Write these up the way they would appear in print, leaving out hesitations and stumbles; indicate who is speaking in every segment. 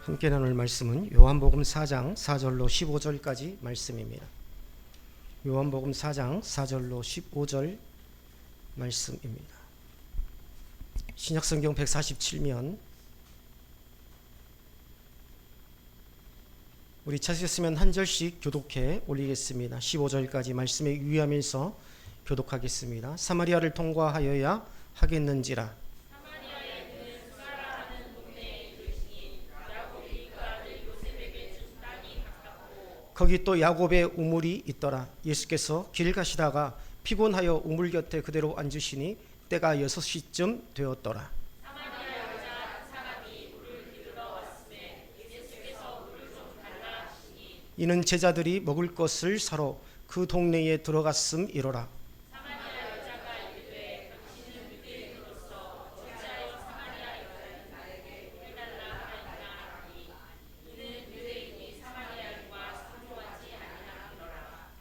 Speaker 1: 함께 나눌 말씀은 요한복음 4장 4절로 15절까지 말씀입니다. 요한복음 4장 4절로 15절 말씀입니다. 신약성경 147면 우리 찾으셨으면 한 절씩 교독해 올리겠습니다. 15절까지 말씀에 유의하면서 교독하겠습니다. 사마리아를 통과하여야 하겠는지라. 거기 또 야곱의 우물이 있더라. 예수께서 길 가시다가 피곤하여 우물 곁에 그대로 앉으시니 때가 6시쯤 되었더라. 이는 제자들이 먹을 것을 사러 그 동네에 들어갔음이로라.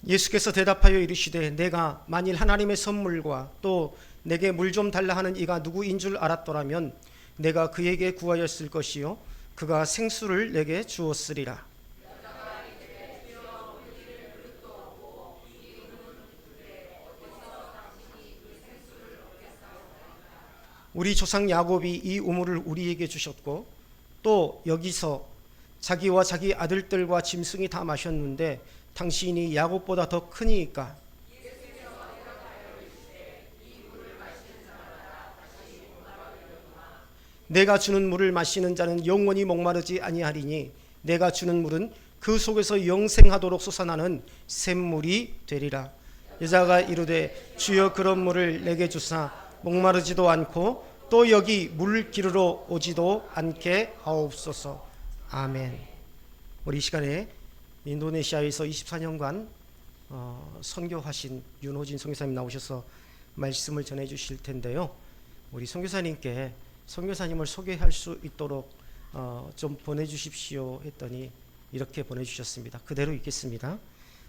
Speaker 1: 예수께서 대답하여 이르시되 내가 만일 하나님의 선물과 또 내게 물 좀 달라 하는 이가 누구인 줄 알았더라면 내가 그에게 구하였을 것이요 그가 생수를 내게 주었으리라. 우리 조상 야곱이 이 우물을 우리에게 주셨고 또 여기서 자기와 자기 아들들과 짐승이 다 마셨는데 당신이 야곱보다 더 크니까. 내가 주는 물을 마시는 자는 영원히 목마르지 아니하리니 내가 주는 물은 그 속에서 영생하도록 솟아나는 샘물이 되리라. 여자가 이르되 주여 그런 물을 내게 주사 목마르지도 않고 또 여기 물 기르러 오지도 않게 하옵소서. 아멘. 우리 이 시간에 인도네시아에서 24년간 선교하신 윤호진 선교사님 나오셔서 말씀을 전해주실 텐데요. 우리 선교사님께 선교사님을 소개할 수 있도록 좀 보내주십시오 했더니 이렇게 보내주셨습니다. 그대로 읽겠습니다.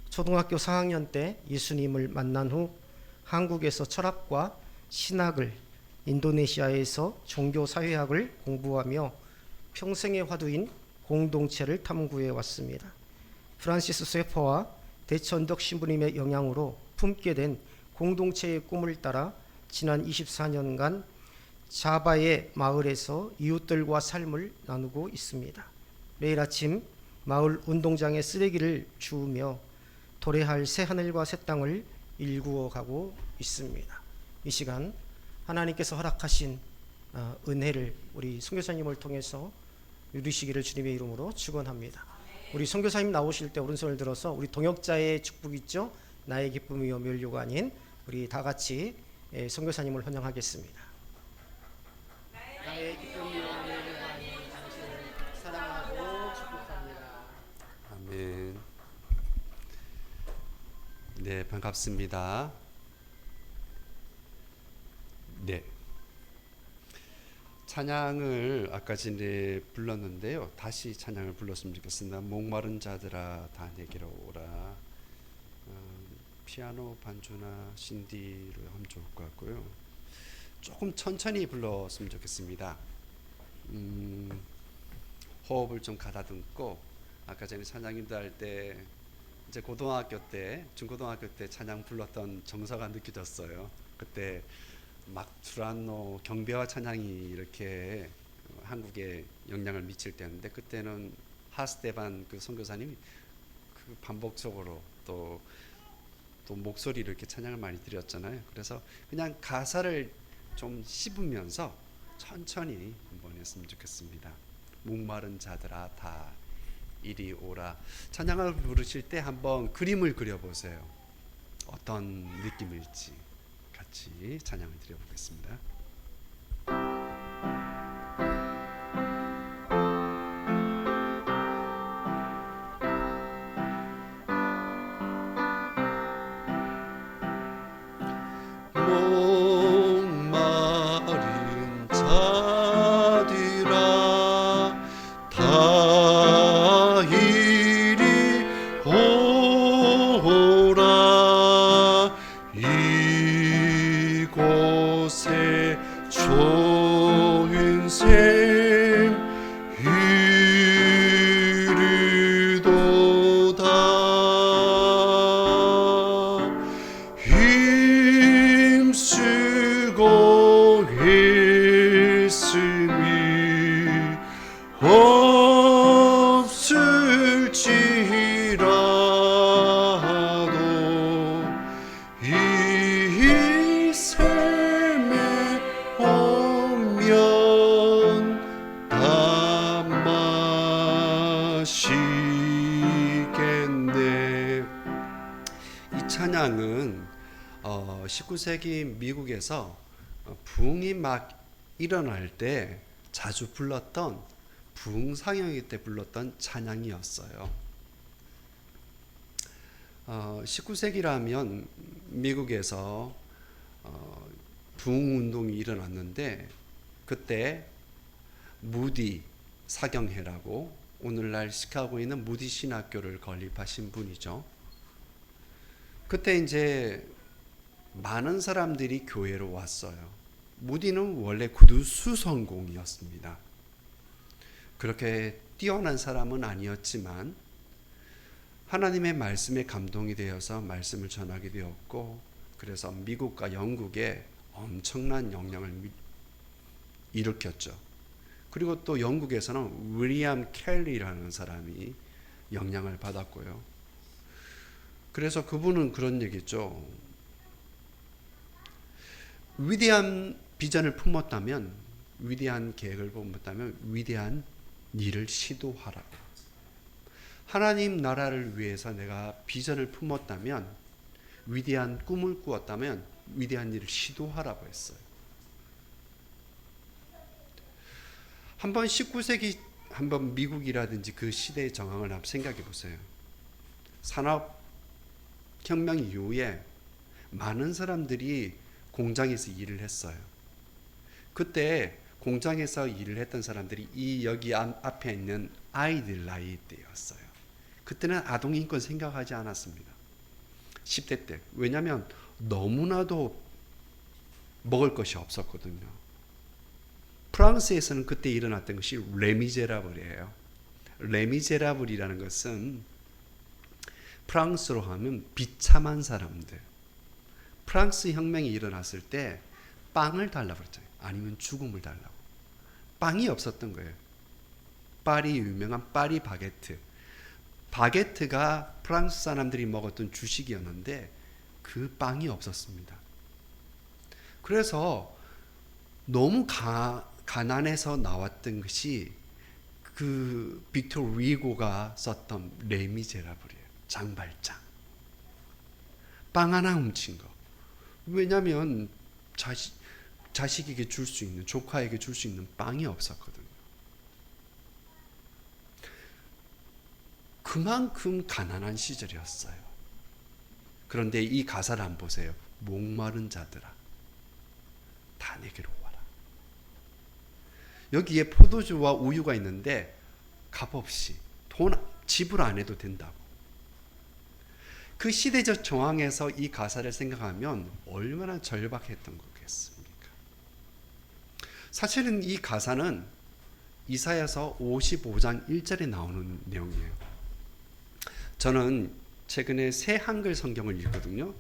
Speaker 1: 초등학교 4학년 때 예수님을 만난 후 한국에서 철학과 신학을, 인도네시아에서 종교사회학을 공부하며 평생의 화두인 공동체를 탐구해 왔습니다. 프란시스 쇠퍼와 대천덕 신부님의 영향으로 품게 된 공동체의 꿈을 따라 지난 24년간 자바의 마을에서 이웃들과 삶을 나누고 있습니다. 매일 아침 마을 운동장에 쓰레기를 주우며 도래할 새 하늘과 새 땅을 일구어 가고 있습니다. 이 시간 하나님께서 허락하신 은혜를 우리 선교사님을 통해서 누리시기를 주님의 이름으로 축원합니다. 우리 선교사님 나오실 때 오른손을 들어서 우리 동역자의 축복 있죠? 나의 기쁨이요 멸류가 아닌 우리 다 같이 선교사님을 환영하겠습니다. 나의 기쁨이요 멸류가 아닌 당신을 사랑하고 축복합니다.
Speaker 2: 아멘. 네, 반갑습니다. 네. 찬양을 아까 전에 불렀는데요. 다시 찬양을 불렀으면 좋겠습니다. 목마른 자들아 다 내게로 오라. 피아노 반주나 신디로 하면 좋을 것 같고요. 조금 천천히 불렀으면 좋겠습니다. 호흡을 좀 가다듬고 아까 전에 찬양인도 할 때 이제 고등학교 때 중고등학교 때 찬양 불렀던 정서가 느껴졌어요. 그때 막 주란노 경배와 찬양이 이렇게 한국에 영향을 미칠 때였는데 그때는 하스테반 그 선교사님이 그 반복적으로 또 목소리로 이렇게 찬양을 많이 드렸잖아요. 그래서 그냥 가사를 좀 씹으면서 천천히 한번 했으면 좋겠습니다. 목마른 자들아 다 이리 오라. 찬양을 부르실 때 한번 그림을 그려보세요. 어떤 느낌일지 같이 찬양을 드려보겠습니다.
Speaker 3: 목마른 자들아 다 이리 오라. 이곳에 좋은 샘
Speaker 2: 19세기 미국에서 부흥이 막 일어날 때 자주 불렀던 부흥상영회 때 불렀던 찬양이었어요. 19세기라면 미국에서 부흥운동이 일어났는데 그때 무디 사경회라고 오늘날 시카고에 있는 무디 신학교를 건립하신 분이죠. 그때 이제 많은 사람들이 교회로 왔어요. 무디는 원래 구두 수성공이었습니다. 그렇게 뛰어난 사람은 아니었지만 하나님의 말씀에 감동이 되어서 말씀을 전하게 되었고, 그래서 미국과 영국에 엄청난 영향을 일으켰죠. 그리고 또 영국에서는 윌리엄 켈리라는 사람이 영향을 받았고요. 그래서 그분은 그런 얘기죠. 위대한 비전을 품었다면, 위대한 계획을 품었다면 위대한 일을 시도하라고. 하나님 나라를 위해서 내가 비전을 품었다면, 위대한 꿈을 꾸었다면 위대한 일을 시도하라고 했어요. 한번 19세기 한번 미국이라든지 그 시대의 정황을 한번 생각해 보세요. 산업혁명 이후에 많은 사람들이 공장에서 일을 했어요. 그때 공장에서 일을 했던 사람들이 이 여기 앞에 있는 아이들 나이 때였어요. 그때는 아동인권 생각하지 않았습니다. 10대 때. 왜냐하면 너무나도 먹을 것이 없었거든요. 프랑스에서는 그때 일어났던 것이 레미제라블이에요. 레미제라블이라는 것은 프랑스로 하면 비참한 사람들. 프랑스 혁명이 일어났을 때 빵을 달라고 그랬잖아요. 아니면 죽음을 달라고. 빵이 없었던 거예요. 파리 유명한 파리 바게트. 바게트가 프랑스 사람들이 먹었던 주식이었는데 그 빵이 없었습니다. 그래서 너무 가난해서 나왔던 것이 그 빅토르 위고가 썼던 레미제라블이에요. 장발장. 빵 하나 훔친 거. 왜냐하면 자식에게 줄 수 있는, 조카에게 줄 수 있는 빵이 없었거든요. 그만큼 가난한 시절이었어요. 그런데 이 가사를 한번 보세요. 목마른 자들아, 다 내게로 와라. 여기에 포도주와 우유가 있는데 값없이 돈 지불 안 해도 된다고. 그 시대적 정황에서 이 가사를 생각하면 얼마나 절박했던 거겠습니까? 사실은 이 가사는 이사야서 55장 1절에 나오는 내용이에요. 저는 최근에 새 한글 성경을 읽거든요.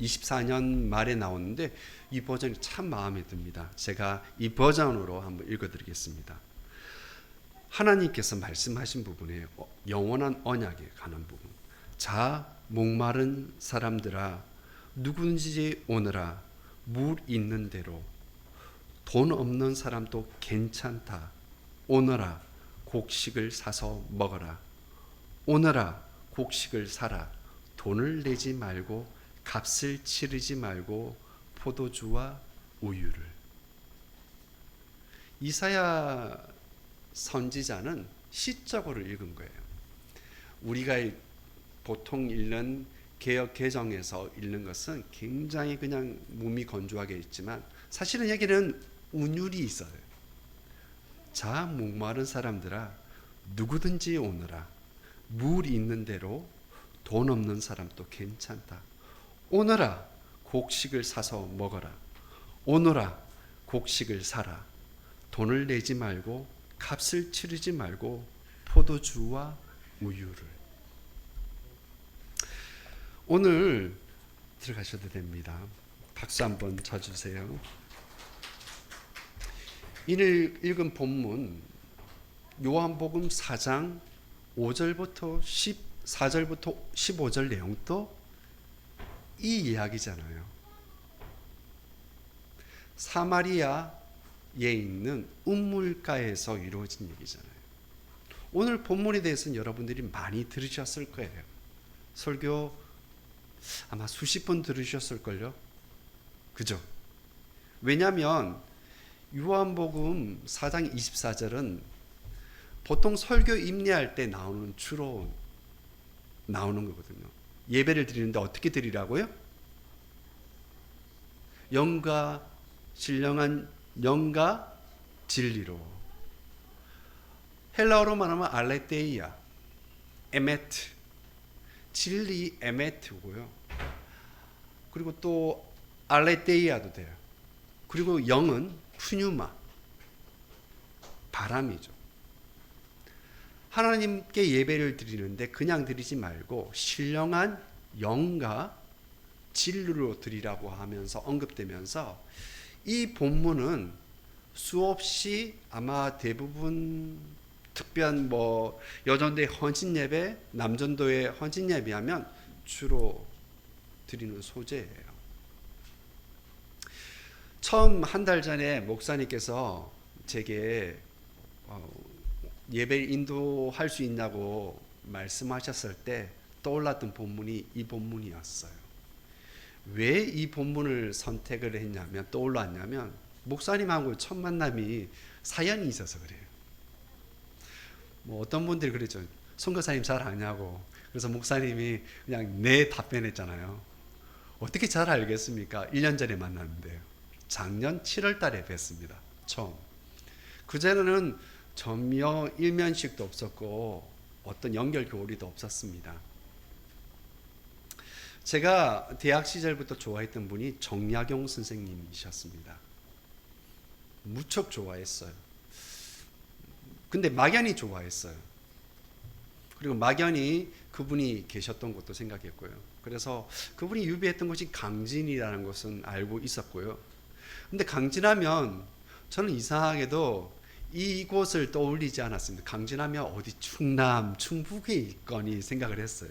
Speaker 2: 24년 말에 나오는데 이 버전이 참 마음에 듭니다. 제가 이 버전으로 한번 읽어드리겠습니다. 하나님께서 말씀하신 부분에 영원한 언약에 관한 부분. 자, 목마른 사람들아, 누구든지 오너라. 물 있는 대로. 돈 없는 사람도 괜찮다. 오너라. 곡식을 사서 먹어라. 오너라. 곡식을 사라. 돈을 내지 말고 값을 치르지 말고 포도주와 우유를. 이사야 선지자는 시적으로 읽은 거예요. 우리가 보통 읽는 개역 개정에서 읽는 것은 굉장히 그냥 몸이 건조하게 있지만 사실은 여기는 운율이 있어요. 자, 목마른 사람들아, 누구든지 오너라. 물 있는 대로. 돈 없는 사람도 괜찮다. 오너라. 곡식을 사서 먹어라. 오너라. 곡식을 사라. 돈을 내지 말고 값을 치르지 말고 포도주와 우유를. 오늘 들어가셔도 됩니다. 박수 한번 쳐주세요. 오늘 읽은 본문 요한복음 4장 5절부터 14절부터 15절 내용도 이 이야기잖아요. 사마리아에 있는 우물가에서 이루어진 얘기잖아요. 오늘 본문에 대해서는 여러분들이 많이 들으셨을 거예요. 설교 아마 수십 번 들으셨을걸요. 그죠? 왜냐하면 요한복음 4장 24절은 보통 설교 임례할 때 주로 나오는 거거든요. 예배를 드리는데 어떻게 드리라고요? 영과 신령한 영과 진리로. 헬라어로 말하면 알레테이아, 에메트, 진리 에메트고요. 그리고 또 알레테이아도 돼요. 그리고 영은 푸뉴마, 바람이죠. 하나님께 예배를 드리는데 그냥 드리지 말고 신령한 영과 진리로 드리라고 하면서 언급되면서 이 본문은 수없이 아마 대부분 특별한 여전도의 헌신 예배, 남전도의 헌신 예배하면 주로 드리는 소재예요. 처음 한 달 전에 목사님께서 제게 예배를 인도할 수 있냐고 말씀하셨을 때 떠올랐던 본문이 이 본문이었어요. 왜 이 본문을 선택을 했냐면 떠올랐냐면 목사님하고 첫 만남이 사연이 있어서 그래요. 어떤 분들이 그랬죠. 선교사님 잘 아냐고. 그래서 목사님이 그냥 네 답변했잖아요. 어떻게 잘 알겠습니까? 1년 전에 만났는데요. 작년 7월 달에 뵀습니다. 처음. 그전에는 전혀 일면식도 없었고 어떤 연결 교리도 없었습니다. 제가 대학 시절부터 좋아했던 분이 정약용 선생님이셨습니다. 무척 좋아했어요. 근데 막연히 좋아했어요. 그리고 막연히 그분이 계셨던 것도 생각했고요. 그래서 그분이 유배했던 것이 강진이라는 것은 알고 있었고요. 근데 강진하면 저는 이상하게도 이곳을 떠올리지 않았습니다. 강진하면 어디 충남, 충북에 있거니 생각을 했어요.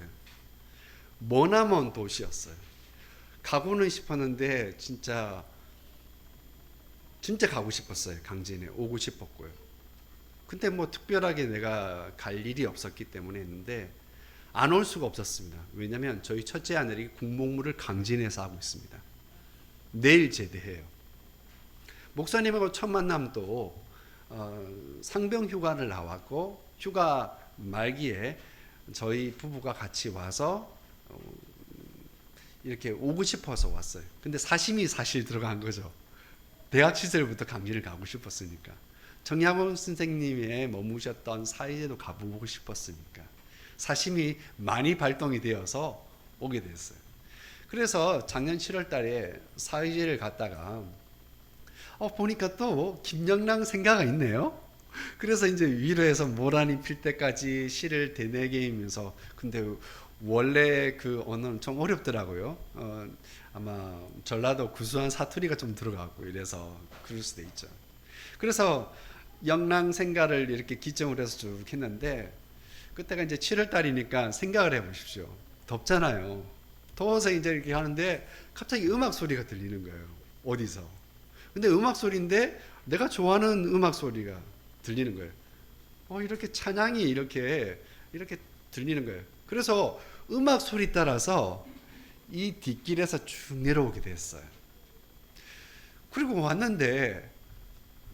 Speaker 2: 머나먼 도시였어요. 가고는 싶었는데 진짜 가고 싶었어요. 강진에 오고 싶었고요. 근데 특별하게 내가 갈 일이 없었기 때문에 했는데 안 올 수가 없었습니다. 왜냐하면 저희 첫째 아들이 국목물을 강진에서 하고 있습니다. 내일 제대해요. 목사님하고 첫 만남도 상병 휴가를 나왔고 휴가 말기에 저희 부부가 같이 와서 이렇게 오고 싶어서 왔어요. 근데 사심이 사실 들어간 거죠. 대학 시절부터 강진을 가고 싶었으니까. 정약원 선생님의 머무셨던 사이제도 가보고 싶었으니까. 사심이 많이 발동이 되어서 오게 됐어요. 그래서 작년 7월 달에 사이제를 갔다가 보니까 또 김영랑 생가가 있네요. 그래서 이제 위로해서 모란이 필 때까지 시를 되뇌게이면서 근데 원래 그 언어는 좀 어렵더라고요. 아마 전라도 구수한 사투리가 좀 들어가고 이래서 그럴 수도 있죠. 그래서 영랑 생가를 이렇게 기점으로 해서 쭉 했는데 그때가 이제 7월 달이니까 생각을 해보십시오. 덥잖아요. 더워서 이제 이렇게 하는데 갑자기 음악 소리가 들리는 거예요. 어디서? 근데 음악 소리인데 내가 좋아하는 음악 소리가 들리는 거예요. 이렇게 찬양이 이렇게 들리는 거예요. 그래서 음악 소리 따라서 이 뒷길에서 쭉 내려오게 됐어요. 그리고 왔는데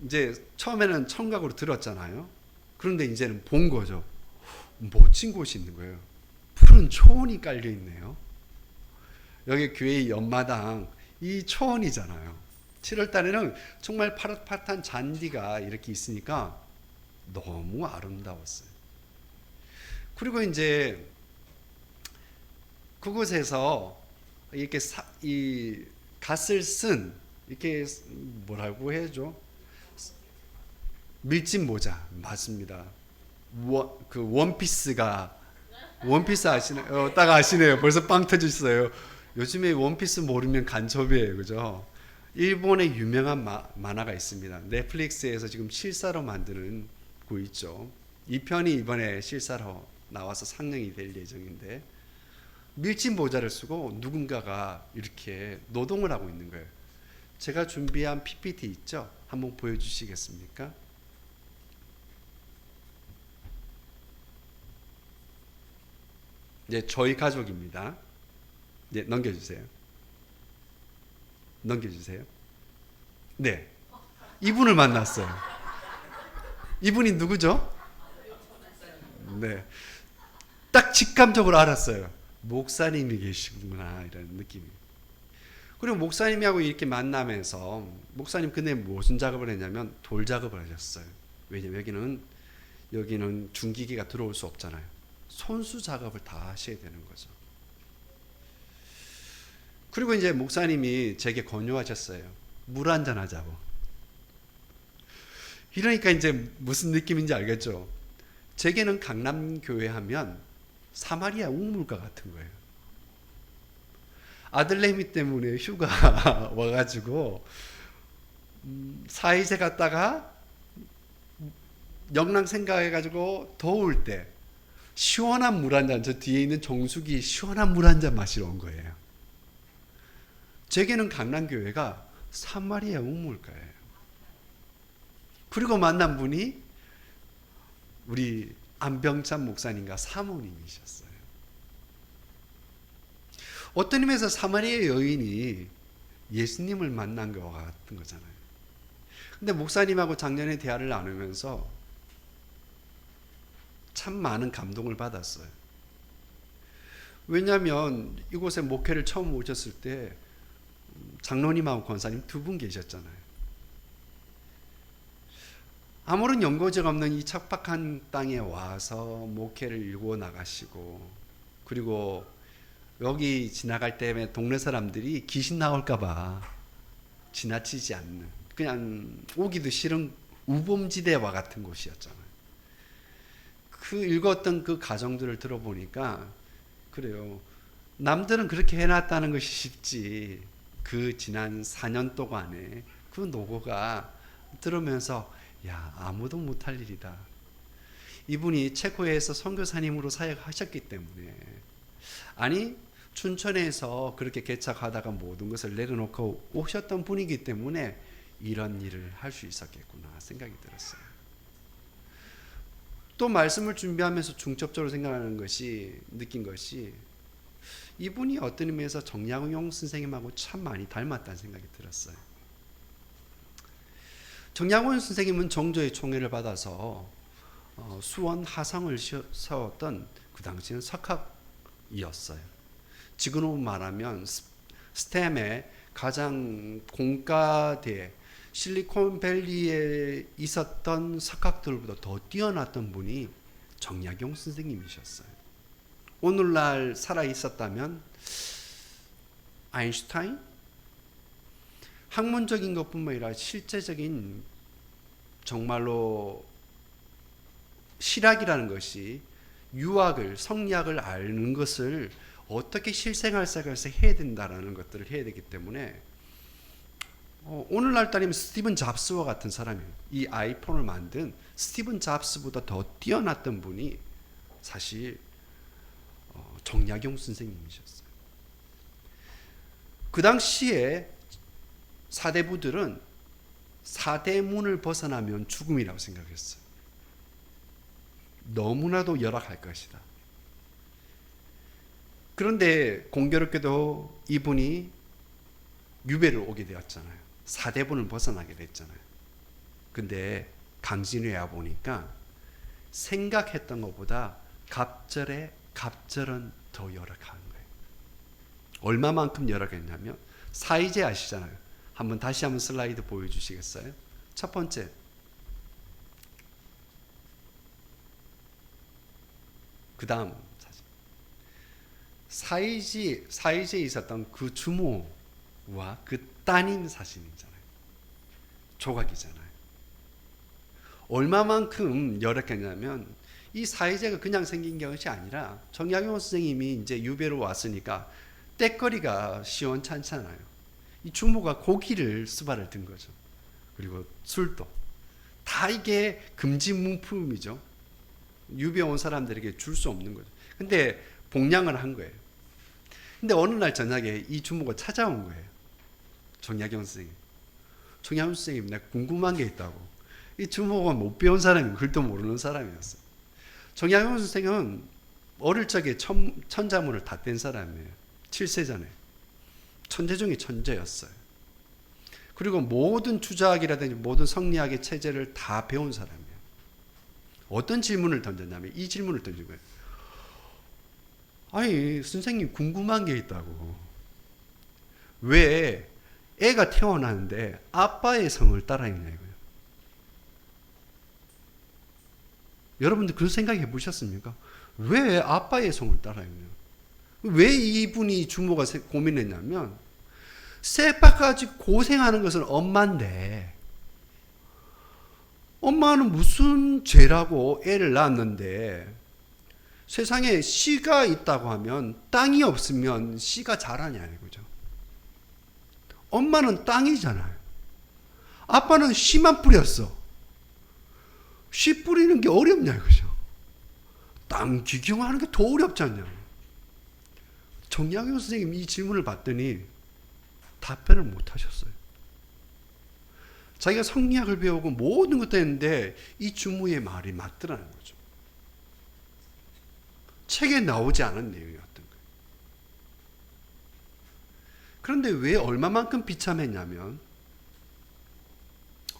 Speaker 2: 이제 처음에는 청각으로 들었잖아요. 그런데 이제는 본 거죠. 멋진 곳이 있는 거예요. 푸른 초원이 깔려 있네요. 여기 교회 옆마당 이 초원이잖아요. 7월 달에는 정말 파릇파릇한 잔디가 이렇게 있으니까 너무 아름다웠어요. 그리고 이제 그곳에서 이렇게 이 갓을 쓴 이렇게 뭐라고 해야죠? 밀짚 모자 맞습니다. 그 원피스 아시나요? 딱 아시네요. 벌써 빵 터졌어요. 요즘에 원피스 모르면 간첩이에요, 그죠? 일본의 유명한 만화가 있습니다. 넷플릭스에서 지금 실사로 만드는 거 있죠. 이 편이 이번에 실사로 나와서 상영이 될 예정인데 밀짚 모자를 쓰고 누군가가 이렇게 노동을 하고 있는 거예요. 제가 준비한 PPT 있죠? 한번 보여주시겠습니까? 이제 저희 가족입니다. 네, 넘겨주세요. 넘겨주세요. 네, 이분을 만났어요. 이분이 누구죠? 네, 딱 직감적으로 알았어요. 목사님이 계시구나 이런 느낌이. 그리고 목사님하고 이렇게 만나면서 목사님 근데 무슨 작업을 했냐면 돌 작업을 하셨어요. 왜냐면 여기는 중기기가 들어올 수 없잖아요. 손수 작업을 다 하셔야 되는 거죠. 그리고 이제 목사님이 제게 권유하셨어요. 물 한잔 하자고. 이러니까 이제 무슨 느낌인지 알겠죠? 제게는 강남교회 하면 사마리아 우물가 같은 거예요. 아들내미 때문에 휴가 와가지고 사이제 갔다가 영랑 생각해가지고 더울 때 시원한 물 한 잔, 저 뒤에 있는 정수기 시원한 물 한 잔 마시러 온 거예요. 제게는 강남교회가 사마리아 우물가예요. 그리고 만난 분이 우리 안병찬 목사님과 사모님이셨어요. 어떤 의미에서 사마리아 여인이 예수님을 만난 것 같은 거잖아요. 근데 목사님하고 작년에 대화를 나누면서 참 많은 감동을 받았어요. 왜냐하면 이곳에 목회를 처음 오셨을 때 장로님하고 권사님 두 분 계셨잖아요. 아무런 연고지가 없는 이 척박한 땅에 와서 목회를 이루어 나가시고, 그리고 여기 지나갈 때 동네 사람들이 귀신 나올까봐 지나치지 않는, 그냥 오기도 싫은 우범지대와 같은 곳이었잖아요. 그 읽었던 그 가정들을 들어보니까 그래요. 남들은 그렇게 해놨다는 것이 쉽지, 그 지난 4년 동안에 그 노고가 들으면서 야, 아무도 못할 일이다. 이분이 체코에서 선교사님으로 사역하셨기 때문에, 아니 춘천에서 그렇게 개척하다가 모든 것을 내려놓고 오셨던 분이기 때문에 이런 일을 할 수 있었겠구나 생각이 들었어요. 또 말씀을 준비하면서 중첩적으로 생각하는 것이, 느낀 것이, 이분이 어떤 의미에서 정약용 선생님하고 참 많이 닮았다는 생각이 들었어요. 정약용 선생님은 정조의 총애를 받아서 수원 하성을 세웠던 그 당시는 석학이었어요. 지금으로 말하면 스템의 가장 공과대, 실리콘밸리에 있었던 석학들보다 더 뛰어났던 분이 정약용 선생님이셨어요. 오늘날 살아 있었다면 아인슈타인? 학문적인 것뿐만 아니라 실제적인 정말로 실학이라는 것이 유학을, 성리학을 아는 것을 어떻게 실생활 속에서 해야 된다라는 것들을 해야 되기 때문에 오늘날 따르면 스티븐 잡스와 같은 사람이에요. 이 아이폰을 만든 스티븐 잡스보다 더 뛰어났던 분이 사실 정약용 선생님이셨어요. 그 당시에 사대부들은 사대문을 벗어나면 죽음이라고 생각했어요. 너무나도 열악할 것이다. 그런데 공교롭게도 이분이 유배를 오게 되었잖아요. 사대문을 벗어나게 됐잖아요. 근데 강진회에 보니까 생각했던 것보다 갑절은 더 열악한 거예요. 얼마만큼 열악했냐면, 사이제 아시잖아요. 다시 한번 슬라이드 보여주시겠어요? 첫 번째, 그 다음 사진. 사이제에 있었던 그 주모와 그 따님 사진이잖아요. 조각이잖아요. 얼마만큼 열악했냐면, 이 사이제가 그냥 생긴 것이 아니라 정약용 선생님이 이제 유배로 왔으니까 때거리가 시원찮잖아요. 이 주모가 고기를 수발을 든 거죠. 그리고 술도 다 이게 금지 문품이죠. 유배 온 사람들에게 줄 수 없는 거죠. 근데 복량을 한 거예요. 근데 어느 날 저녁에 이 주모가 찾아온 거예요. 정약용 선생님. 정약용 선생님, 내가 궁금한 게 있다고. 이 주모가 못 배운 사람이, 글도 모르는 사람이었어요. 정약용 선생님은 어릴 적에 천자문을 다 뗀 사람이에요. 7세 전에. 천재 중에 천재였어요. 그리고 모든 투자학이라든지 모든 성리학의 체제를 다 배운 사람이에요. 어떤 질문을 던졌냐면 이 질문을 던진 거예요. 아니, 선생님 궁금한 게 있다고. 왜 애가 태어나는데 아빠의 성을 따라 있냐고요. 여러분들 그런 생각 해보셨습니까? 왜 아빠의 성을 따라 있냐? 왜 이분이 주모가 고민했냐면 쇠바까지 고생하는 것은 엄마인데 엄마는 무슨 죄라고 애를 낳았는데 세상에 씨가 있다고 하면 땅이 없으면 씨가 자라냐 이거죠. 엄마는 땅이잖아요. 아빠는 씨만 뿌렸어. 씨 뿌리는 게 어렵냐 이거죠. 땅 귀경하는 게 더 어렵지 않냐. 정약용 선생님이 이 질문을 받더니 답변을 못 하셨어요. 자기가 성리학을 배우고 모든 것도 했는데 이 주무의 말이 맞더라는 거죠. 책에 나오지 않은 내용이었던 거예요. 그런데 왜 얼마만큼 비참했냐면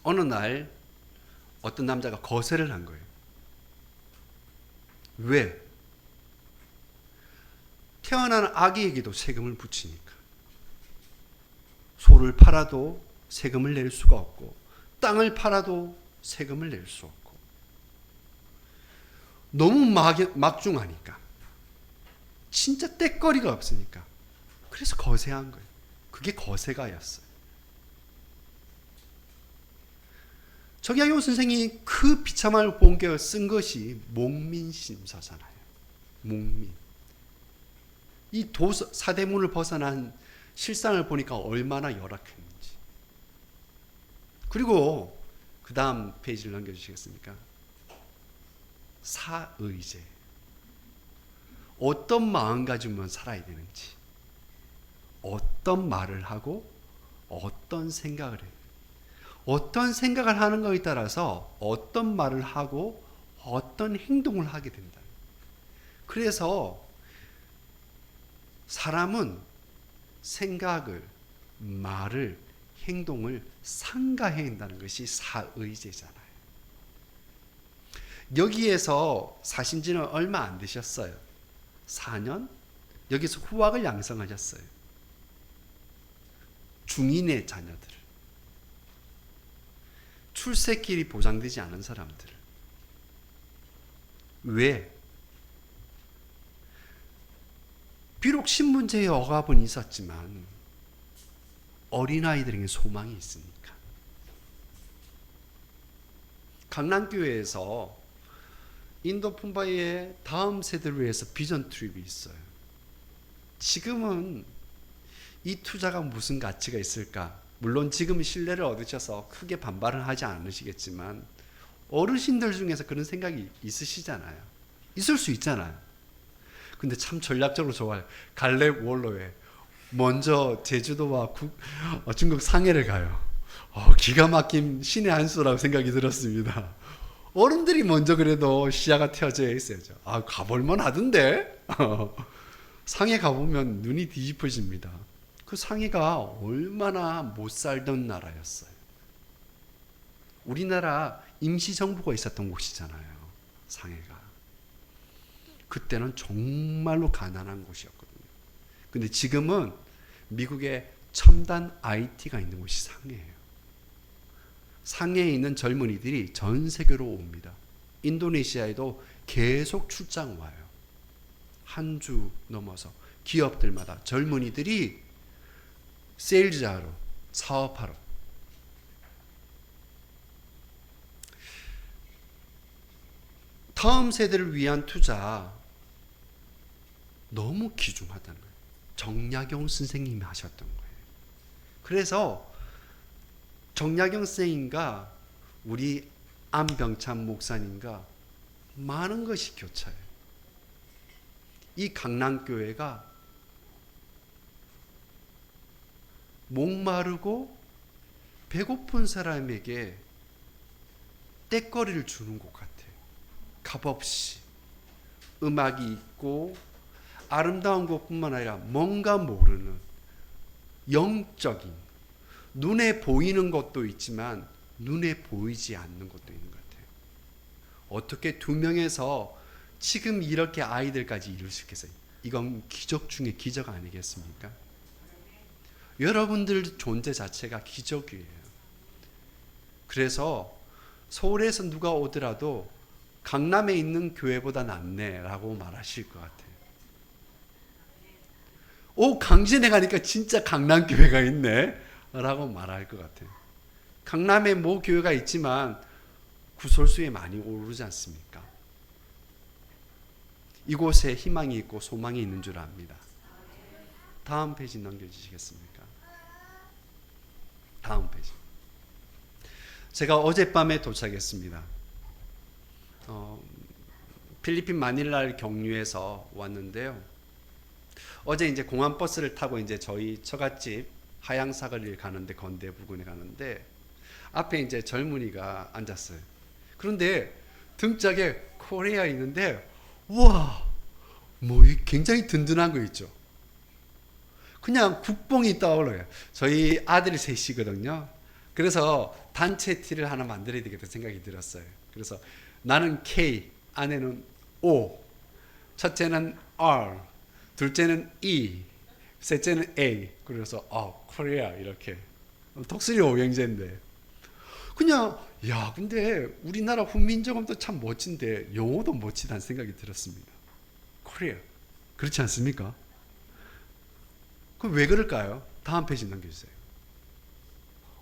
Speaker 2: 어느 날 어떤 남자가 거세를 한 거예요. 왜? 태어난 아기에게도 세금을 붙이니까. 소를 팔아도 세금을 낼 수가 없고 땅을 팔아도 세금을 낼 수 없고 너무 막중하니까 진짜 떼거리가 없으니까 그래서 거세한 거예요. 그게 거세가였어요. 정약용 선생이 그 비참함을 본 게 쓴 것이 목민심서잖아요. 목민. 이 사대문을 벗어난 실상을 보니까 얼마나 열악했는지. 그리고 그 다음 페이지를 넘겨주시겠습니까? 사의제. 어떤 마음가짐으로 살아야 되는지, 어떤 말을 하고 어떤 생각을 해요. 어떤 생각을 하는 것에 따라서 어떤 말을 하고 어떤 행동을 하게 된다. 그래서 사람은 생각을, 말을, 행동을 상가해야 한다는 것이 사의제잖아요. 여기에서 사신 지는 얼마 안 되셨어요. 4년? 여기서 후학을 양성하셨어요. 중인의 자녀들. 출세길이 보장되지 않은 사람들. 왜? 비록 신분제의 억압은 있었지만 어린아이들에게 소망이 있으니까. 강남교회에서 인도 품바이의 다음 세대를 위해서 비전 트립이 있어요. 지금은 이 투자가 무슨 가치가 있을까? 물론 지금 신뢰를 얻으셔서 크게 반발은 하지 않으시겠지만 어르신들 중에서 그런 생각이 있으시잖아요. 있을 수 있잖아요. 근데 참 전략적으로 좋아요. 갈렙 월로에 먼저 제주도와 중국 상해를 가요. 기가 막힌 신의 한 수라고 생각이 들었습니다. 어른들이 먼저 그래도 시야가 트여져 있어야죠. 가볼만 하던데? 상해 가보면 눈이 뒤집어집니다. 그 상해가 얼마나 못 살던 나라였어요. 우리나라 임시정부가 있었던 곳이잖아요. 상해가. 그때는 정말로 가난한 곳이었거든요. 근데 지금은 미국의 첨단 IT가 있는 곳이 상해예요. 상해에 있는 젊은이들이 전 세계로 옵니다. 인도네시아에도 계속 출장 와요. 한 주 넘어서 기업들마다 젊은이들이 세일즈하러, 사업하러. 다음 세대를 위한 투자 너무 귀중하다는 거예요. 정약용 선생님이 하셨던 거예요. 그래서 정약용 선생님과 우리 안병찬 목사님과 많은 것이 교차해요. 이 강남교회가 목마르고 배고픈 사람에게 떼거리를 주는 것 같아요. 값없이 음악이 있고 아름다운 것뿐만 아니라 뭔가 모르는 영적인, 눈에 보이는 것도 있지만 눈에 보이지 않는 것도 있는 것 같아요. 어떻게 두 명에서 지금 이렇게 아이들까지 이룰 수 있겠어요? 이건 기적 중에 기적 아니겠습니까? 여러분들 존재 자체가 기적이에요. 그래서 서울에서 누가 오더라도 강남에 있는 교회보다 낫네라고 말하실 것 같아요. 오, 강진에 가니까 진짜 강남교회가 있네 라고 말할 것 같아요. 강남에 뭐 교회가 있지만 구설수에 많이 오르지 않습니까? 이곳에 희망이 있고 소망이 있는 줄 압니다. 다음 페이지 넘겨주시겠습니까? 다음 페이지. 제가 어젯밤에 도착했습니다. 필리핀 마닐라를 경유해서 왔는데요. 어제 이제 공항 버스를 타고 이제 저희 처갓집 하양사거리를 가는데, 건대 부근에 가는데 앞에 이제 젊은이가 앉았어요. 그런데 등짝에 코리아 있는데, 우와, 뭐 굉장히 든든한 거 있죠. 그냥 국뽕이 떠올라요. 저희 아들이 셋이거든요. 그래서 단체 티를 하나 만들어야 되겠다 생각이 들었어요. 그래서 나는 K, 아내는 O, 첫째는 R, 둘째는 E, 셋째는 A. 그래서 코리아 이렇게 독수리 오형제인데, 그냥 야, 근데 우리나라 훈민정음도 참 멋진데 영어도 멋지다는 생각이 들었습니다. 코리아, 그렇지 않습니까? 그럼 왜 그럴까요? 다음 페이지 넘겨주세요.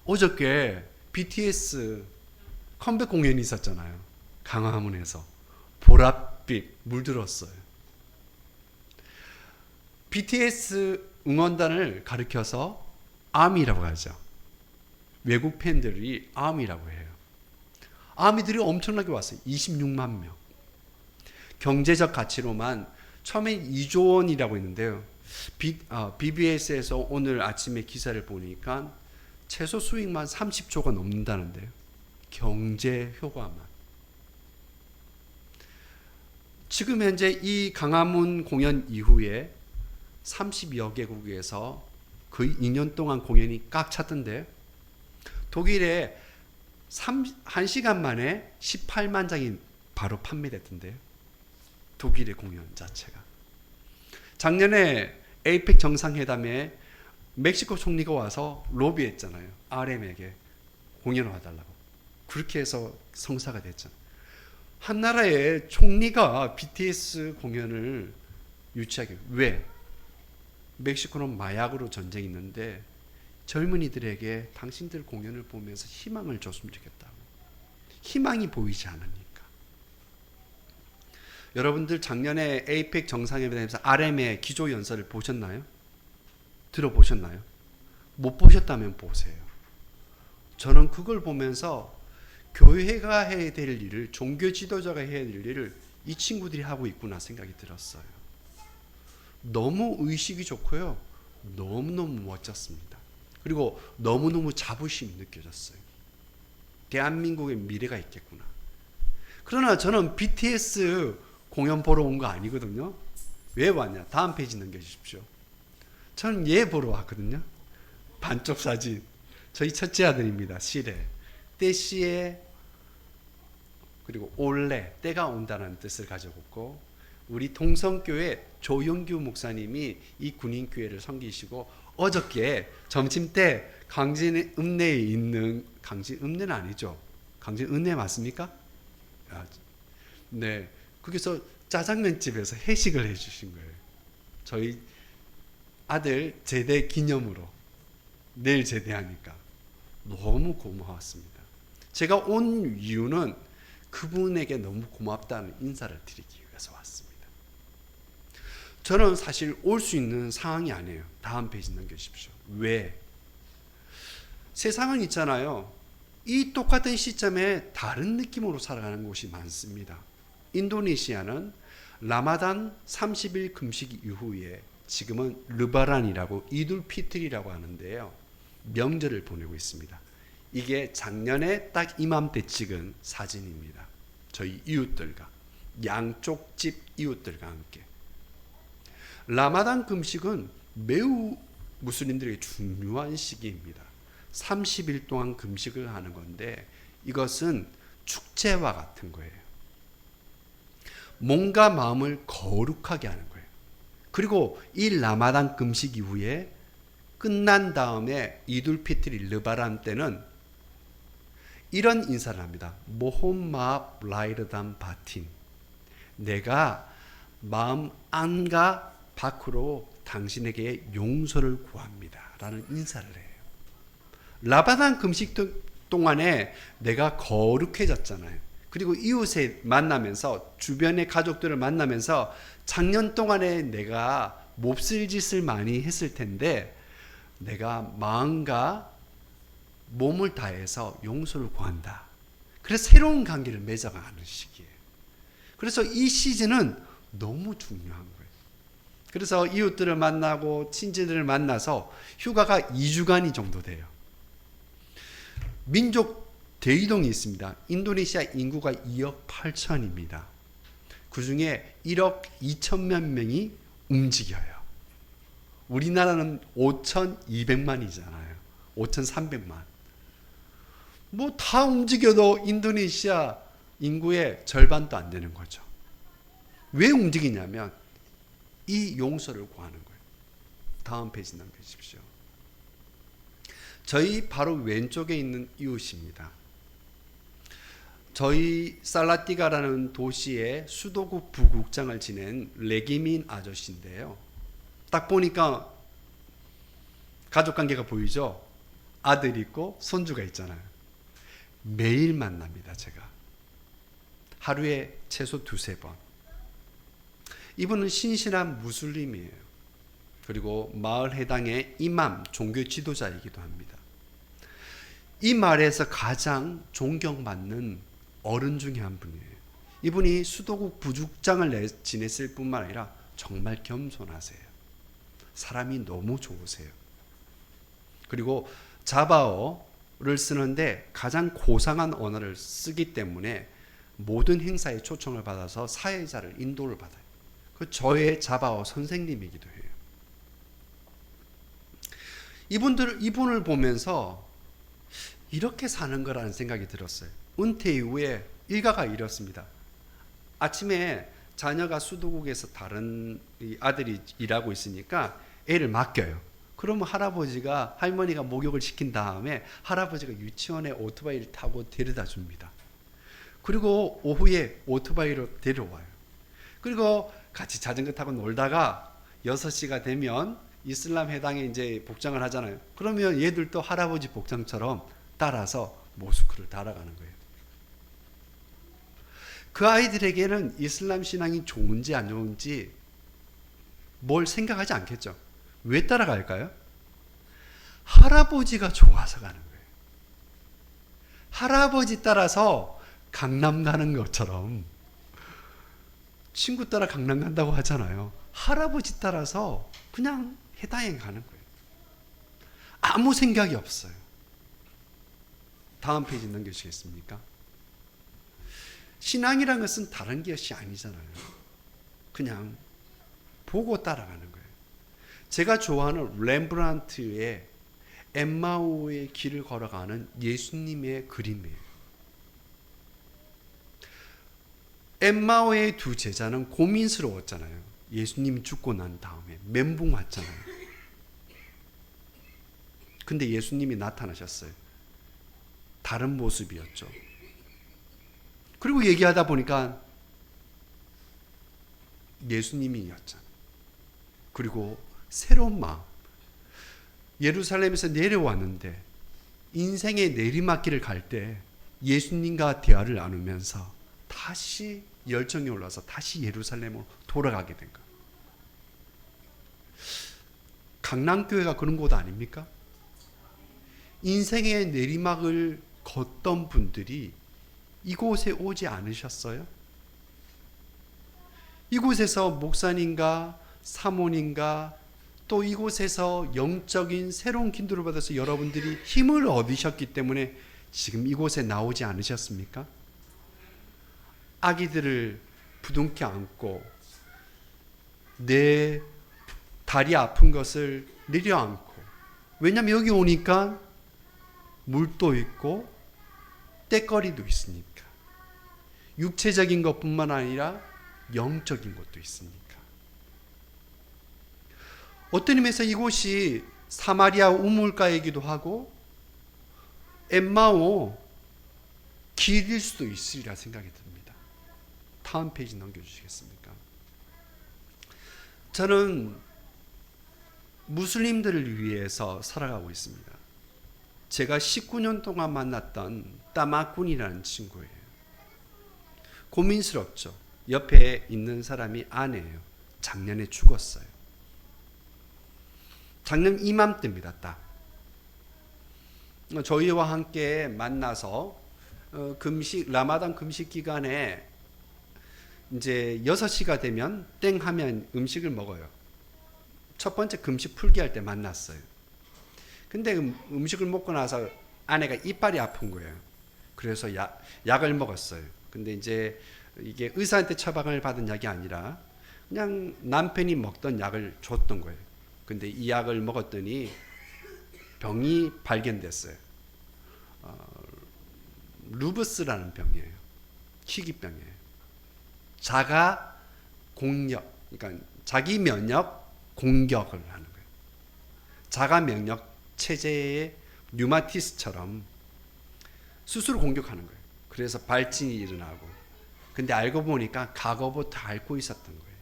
Speaker 2: 어저께 BTS 컴백 공연이 있었잖아요. 강화문에서 보랏빛 물들었어요. BTS 응원단을 가리켜서 아미라고 하죠. 외국 팬들이 아미라고 해요. 아미들이 엄청나게 왔어요. 26만 명. 경제적 가치로만 처음에 2조 원이라고 했는데요. BBS에서 오늘 아침에 기사를 보니까 최소 수익만 30조가 넘는다는데요. 경제 효과만. 지금 현재 이 강화문 공연 이후에 30여 개국에서 거의 2년 동안 공연이 꽉 찼던데, 독일에 1시간 만에 18만 장이 바로 판매됐던데요. 독일의 공연 자체가. 작년에 에이펙 정상회담에 멕시코 총리가 와서 로비했잖아요. RM에게 공연을 와달라고. 그렇게 해서 성사가 됐잖아요. 한 나라의 총리가 BTS 공연을 유치하게. 왜? 멕시코는 마약으로 전쟁이 있는데 젊은이들에게 당신들 공연을 보면서 희망을 줬으면 좋겠다고. 희망이 보이지 않으니까. 여러분들 작년에 에이펙 정상회담에서 RM의 기조연설을 보셨나요? 들어보셨나요? 못 보셨다면 보세요. 저는 그걸 보면서 교회가 해야 될 일을, 종교 지도자가 해야 될 일을 이 친구들이 하고 있구나 생각이 들었어요. 너무 의식이 좋고요. 너무너무 멋졌습니다. 그리고 너무너무 자부심이 느껴졌어요. 대한민국의 미래가 있겠구나. 그러나 저는 BTS 공연 보러 온 거 아니거든요. 왜 왔냐? 다음 페이지 넘겨주십시오. 저는 얘 보러 왔거든요. 반쪽 사진. 저희 첫째 아들입니다. 시레. 때시에, 그리고 올레, 때가 온다는 뜻을 가져왔고, 우리 동성교회 조영규 목사님이 이 군인교회를 섬기시고, 어저께 점심때 강진 읍내에 있는, 강진 읍내는 아니죠. 강진 읍내 맞습니까? 네. 거기서 짜장면집에서 회식을 해주신 거예요. 저희 아들 제대 기념으로. 내일 제대하니까. 너무 고마웠습니다. 제가 온 이유는 그분에게 너무 고맙다는 인사를 드리기 위해서 왔습니다. 저는 사실 올 수 있는 상황이 아니에요. 다음 페이지 넘겨주십시오. 왜? 세상은 있잖아요. 이 똑같은 시점에 다른 느낌으로 살아가는 곳이 많습니다. 인도네시아는 라마단 30일 금식 이후에 지금은 르바란이라고 이둘피트리라고 하는데요. 명절을 보내고 있습니다. 이게 작년에 딱 이맘때 찍은 사진입니다. 저희 이웃들과, 양쪽 집 이웃들과 함께. 라마단 금식은 매우 무슬림들에게 중요한 시기입니다. 30일 동안 금식을 하는 건데 이것은 축제와 같은 거예요. 몸과 마음을 거룩하게 하는 거예요. 그리고 이 라마단 금식 이후에 끝난 다음에 이둘피트리 르바람 때는 이런 인사를 합니다. 모홈마 라이르담 바틴. 내가 마음 안과 밖으로 당신에게 용서를 구합니다. 라는 인사를 해요. 라마단 금식 동안에 내가 거룩해졌잖아요. 그리고 이웃에 만나면서 주변의 가족들을 만나면서 작년 동안에 내가 몹쓸 짓을 많이 했을 텐데 내가 마음과 몸을 다해서 용서를 구한다. 그래서 새로운 관계를 맺어가는 시기예요. 그래서 이 시즌은 너무 중요한 거예요. 그래서 이웃들을 만나고 친지들을 만나서 휴가가 2주간이 정도 돼요. 민족 대이동이 있습니다. 인도네시아 인구가 2억 8천입니다. 그 중에 1억 2천만 명이 움직여요. 우리나라는 5,200만이잖아요. 5,300만. 뭐 다 움직여도 인도네시아 인구의 절반도 안 되는 거죠. 왜 움직이냐면 이 용서를 구하는 거예요. 다음 페이지 넘겨주십시오. 저희 바로 왼쪽에 있는 이웃입니다. 저희 살라티가라는 도시의 수도국 부국장을 지낸 레기민 아저씨인데요. 딱 보니까 가족관계가 보이죠? 아들 있고 손주가 있잖아요. 매일 만납니다, 제가. 하루에 최소 2-3번. 이분은 신실한 무슬림이에요. 그리고 마을 해당의 이맘, 종교 지도자이기도 합니다. 이 마을에서 가장 존경받는 어른 중에 한 분이에요. 이분이 수도국 부국장을 지냈을 뿐만 아니라 정말 겸손하세요. 사람이 너무 좋으세요. 그리고 자바어를 쓰는데 가장 고상한 언어를 쓰기 때문에 모든 행사에 초청을 받아서 사회자를 인도를 받아요. 그 저의 자바어 선생님이기도 해요. 이분을 보면서 이렇게 사는 거라는 생각이 들었어요. 은퇴 이후에 일가가 이렇습니다. 아침에 자녀가 수도국에서 다른 아들이 일하고 있으니까 애를 맡겨요. 그러면 할머니가 목욕을 시킨 다음에 할아버지가 유치원에 오토바이를 타고 데려다 줍니다. 그리고 오후에 오토바이로 데려와요. 그리고 같이 자전거 타고 놀다가 6시가 되면 이슬람 회당에 이제 복장을 하잖아요. 그러면 얘들도 할아버지 복장처럼 따라서 모스크를 따라가는 거예요. 그 아이들에게는 이슬람 신앙이 좋은지 안 좋은지 뭘 생각하지 않겠죠. 왜 따라갈까요? 할아버지가 좋아서 가는 거예요. 할아버지 따라서 강남 가는 것처럼 친구 따라 강남 간다고 하잖아요. 할아버지 따라서 그냥 해당에 가는 거예요. 아무 생각이 없어요. 다음 페이지 넘겨주시겠습니까? 신앙이란 것은 다른 것이 아니잖아요. 그냥 보고 따라가는 거예요. 제가 좋아하는 렘브란트의 엠마오의 길을 걸어가는 예수님의 그림이에요. 엠마오의 두 제자는 고민스러웠잖아요. 예수님이 죽고 난 다음에 멘붕 왔잖아요. 근데 예수님이 나타나셨어요. 다른 모습이었죠. 그리고 얘기하다 보니까 예수님이었잖아요. 그리고 새로운 마음. 예루살렘에서 내려왔는데 인생의 내리막길을 갈 때 예수님과 대화를 나누면서 다시 열정이 올라서 다시 예루살렘으로 돌아가게 된 거예요. 강남교회가 그런 곳 아닙니까? 인생의 내리막을 걷던 분들이 이곳에 오지 않으셨어요? 이곳에서 목사님과 사모님과 또 이곳에서 영적인 새로운 기도를 받아서 여러분들이 힘을 얻으셨기 때문에 지금 이곳에 나오지 않으셨습니까? 아기들을 부둥켜 안고 내 다리 아픈 것을 내려앉고, 왜냐하면 여기 오니까 물도 있고 때거리도 있으니까, 육체적인 것뿐만 아니라 영적인 것도 있으니까. 어떤 의미에서 이곳이 사마리아 우물가이기도 하고 엠마오 길일 수도 있으리라 생각이 듭니다. 다음 페이지 넘겨주시겠습니까? 저는 무슬림들을 위해서 살아가고 있습니다. 제가 19년 동안 만났던 따마꾼이라는 친구예요. 고민스럽죠. 옆에 있는 사람이 아내예요. 작년에 죽었어요. 작년 이맘때입니다. 딱 저희와 함께 만나서 라마단 금식 기간에 이제 6시가 되면 땡 하면 음식을 먹어요. 첫 번째 금식 풀기할 때 만났어요. 근데 음식을 먹고 나서 아내가 이빨이 아픈 거예요. 그래서 약을 먹었어요. 근데 이제 이게 의사한테 처방을 받은 약이 아니라 그냥 남편이 먹던 약을 줬던 거예요. 근데 이 약을 먹었더니 병이 발견됐어요. 루브스라는 병이에요. 희귀병이에요. 자가 공격, 그러니까 자기 면역 공격을 하는 거예요. 자가 면역 체제의 류마티스처럼 스스로 공격하는 거예요. 그래서 발진이 일어나고. 근데 알고 보니까 과거부터 앓고 있었던 거예요.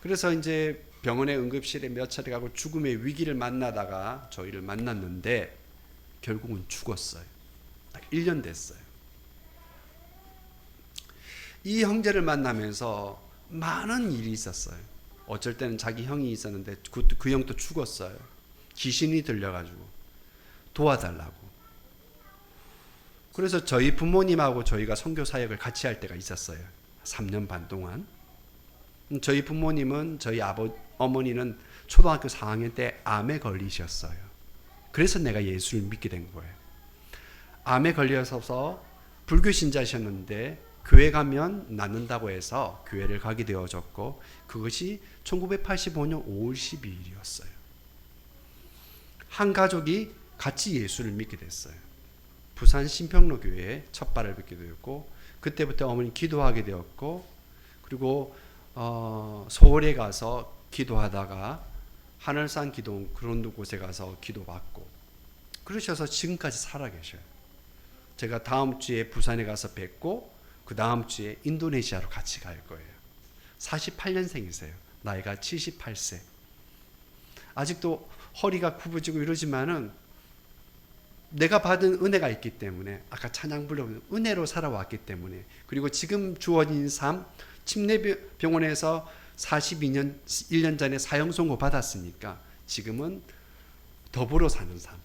Speaker 2: 그래서 이제 병원의 응급실에 몇 차례 가고 죽음의 위기를 만나다가 저희를 만났는데 결국은 죽었어요. 딱 1년 됐어요. 이 형제를 만나면서 많은 일이 있었어요. 어쩔 때는 자기 형이 있었는데 그 형도 죽었어요. 귀신이 들려가지고 도와달라고. 그래서 저희 부모님하고 저희가 선교 사역을 같이 할 때가 있었어요. 3년 반 동안. 저희 부모님은 저희 어머니는 초등학교 4학년 때 암에 걸리셨어요. 그래서 내가 예수를 믿게 된 거예요. 암에 걸려서 불교 신자셨는데 교회 가면 낫는다고 해서 교회를 가게 되어졌고, 그것이 1985년 5월 12일이었어요. 한 가족이 같이 예수를 믿게 됐어요. 부산 신평로 교회에 첫 발을 뵙게 되었고, 그때부터 어머니 기도하게 되었고, 그리고 서울에 가서 기도하다가 하늘산 기도 그런 곳에 가서 기도받고, 그러셔서 지금까지 살아 계셔요. 제가 다음 주에 부산에 가서 뵙고 그 다음 주에 인도네시아로 같이 갈 거예요. 48년생이세요. 나이가 78세. 아직도 허리가 굽어지고 이러지만은 내가 받은 은혜가 있기 때문에, 아까 찬양 불러보면 은혜로 살아왔기 때문에, 그리고 지금 주어진 삶, 침례병원에서 42년, 1년 전에 사형 선고 받았으니까 지금은 더불어 사는 삶,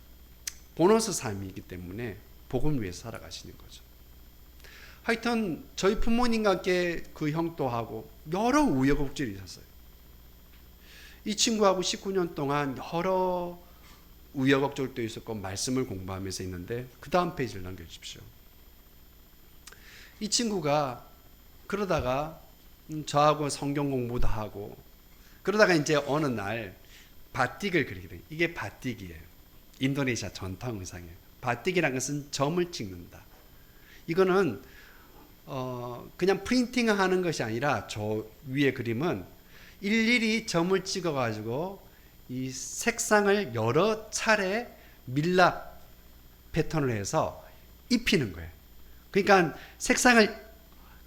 Speaker 2: 보너스 삶이기 때문에 복음을 위해서 살아가시는 거죠. 하여튼 저희 부모님과 함께 그 형도 하고 여러 우여곡절이 있었어요. 이 친구하고 19년 동안 여러 우여곡절도 있었고 말씀을 공부하면서 있는데, 그 다음 페이지를 넘겨주십시오. 이 친구가 그러다가 저하고 성경 공부도 하고 그러다가 이제 어느 날 바틱을 그리게 돼요. 이게 바틱이에요. 인도네시아 전통 의상이에요. 바틱이라는 것은 점을 찍는다. 이거는 그냥 프린팅하는 것이 아니라 저 위에 그림은 일일이 점을 찍어가지고 이 색상을 여러 차례 밀랍 패턴을 해서 입히는 거예요. 그러니까 색상을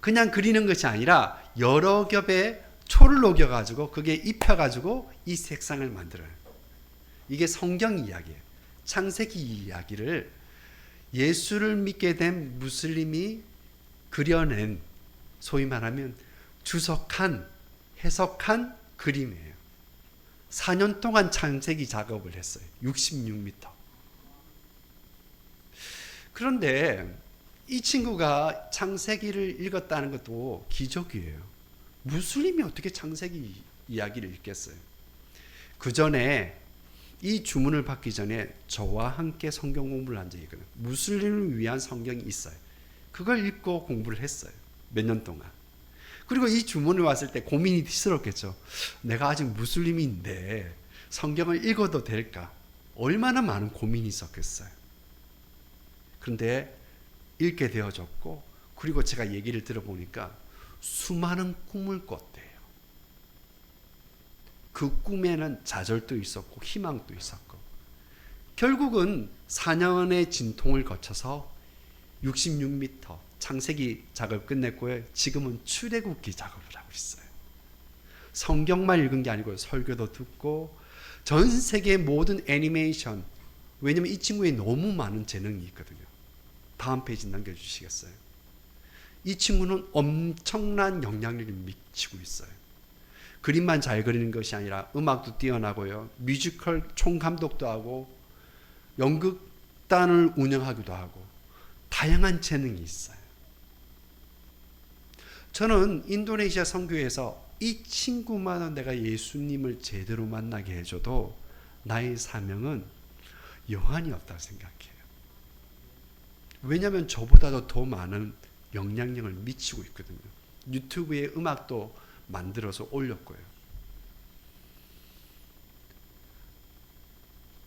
Speaker 2: 그냥 그리는 것이 아니라 여러 겹의 초를 녹여가지고 그게 입혀가지고 이 색상을 만들어요. 이게 성경 이야기예요. 창세기 이야기를 예수를 믿게 된 무슬림이 그려낸, 소위 말하면 주석한, 해석한 그림이에요. 4년 동안 창세기 작업을 했어요. 66m. 그런데 이 친구가 창세기를 읽었다는 것도 기적이에요. 무슬림이 어떻게 창세기 이야기를 읽겠어요? 그 전에 이 주문을 받기 전에 저와 함께 성경 공부를 한 적이 있거든요. 무슬림을 위한 성경이 있어요. 그걸 읽고 공부를 했어요. 몇 년 동안. 그리고 이 주문이 왔을 때 고민이 스럽겠죠. 내가 아직 무슬림인데 성경을 읽어도 될까? 얼마나 많은 고민이 있었겠어요. 그런데 읽게 되어졌고, 그리고 제가 얘기를 들어보니까 수많은 꿈을 꿨대요. 그 꿈에는 좌절도 있었고 희망도 있었고, 결국은 4년의 진통을 거쳐서 66m 창세기 작업을 끝냈고요. 지금은 출애굽기 작업을 하고 있어요. 성경만 읽은 게 아니고 설교도 듣고 전 세계 모든 애니메이션, 왜냐면 이 친구에 너무 많은 재능이 있거든요. 다음 페이지 남겨주시겠어요? 이 친구는 엄청난 영향력을 미치고 있어요. 그림만 잘 그리는 것이 아니라 음악도 뛰어나고요. 뮤지컬 총감독도 하고 연극단을 운영하기도 하고 다양한 재능이 있어요. 저는 인도네시아 선교에서 이 친구만은 내가 예수님을 제대로 만나게 해줘도 나의 사명은 여한이 없다고 생각해요. 왜냐하면 저보다도 더 많은 영향력을 미치고 있거든요. 유튜브에 음악도 만들어서 올렸고요.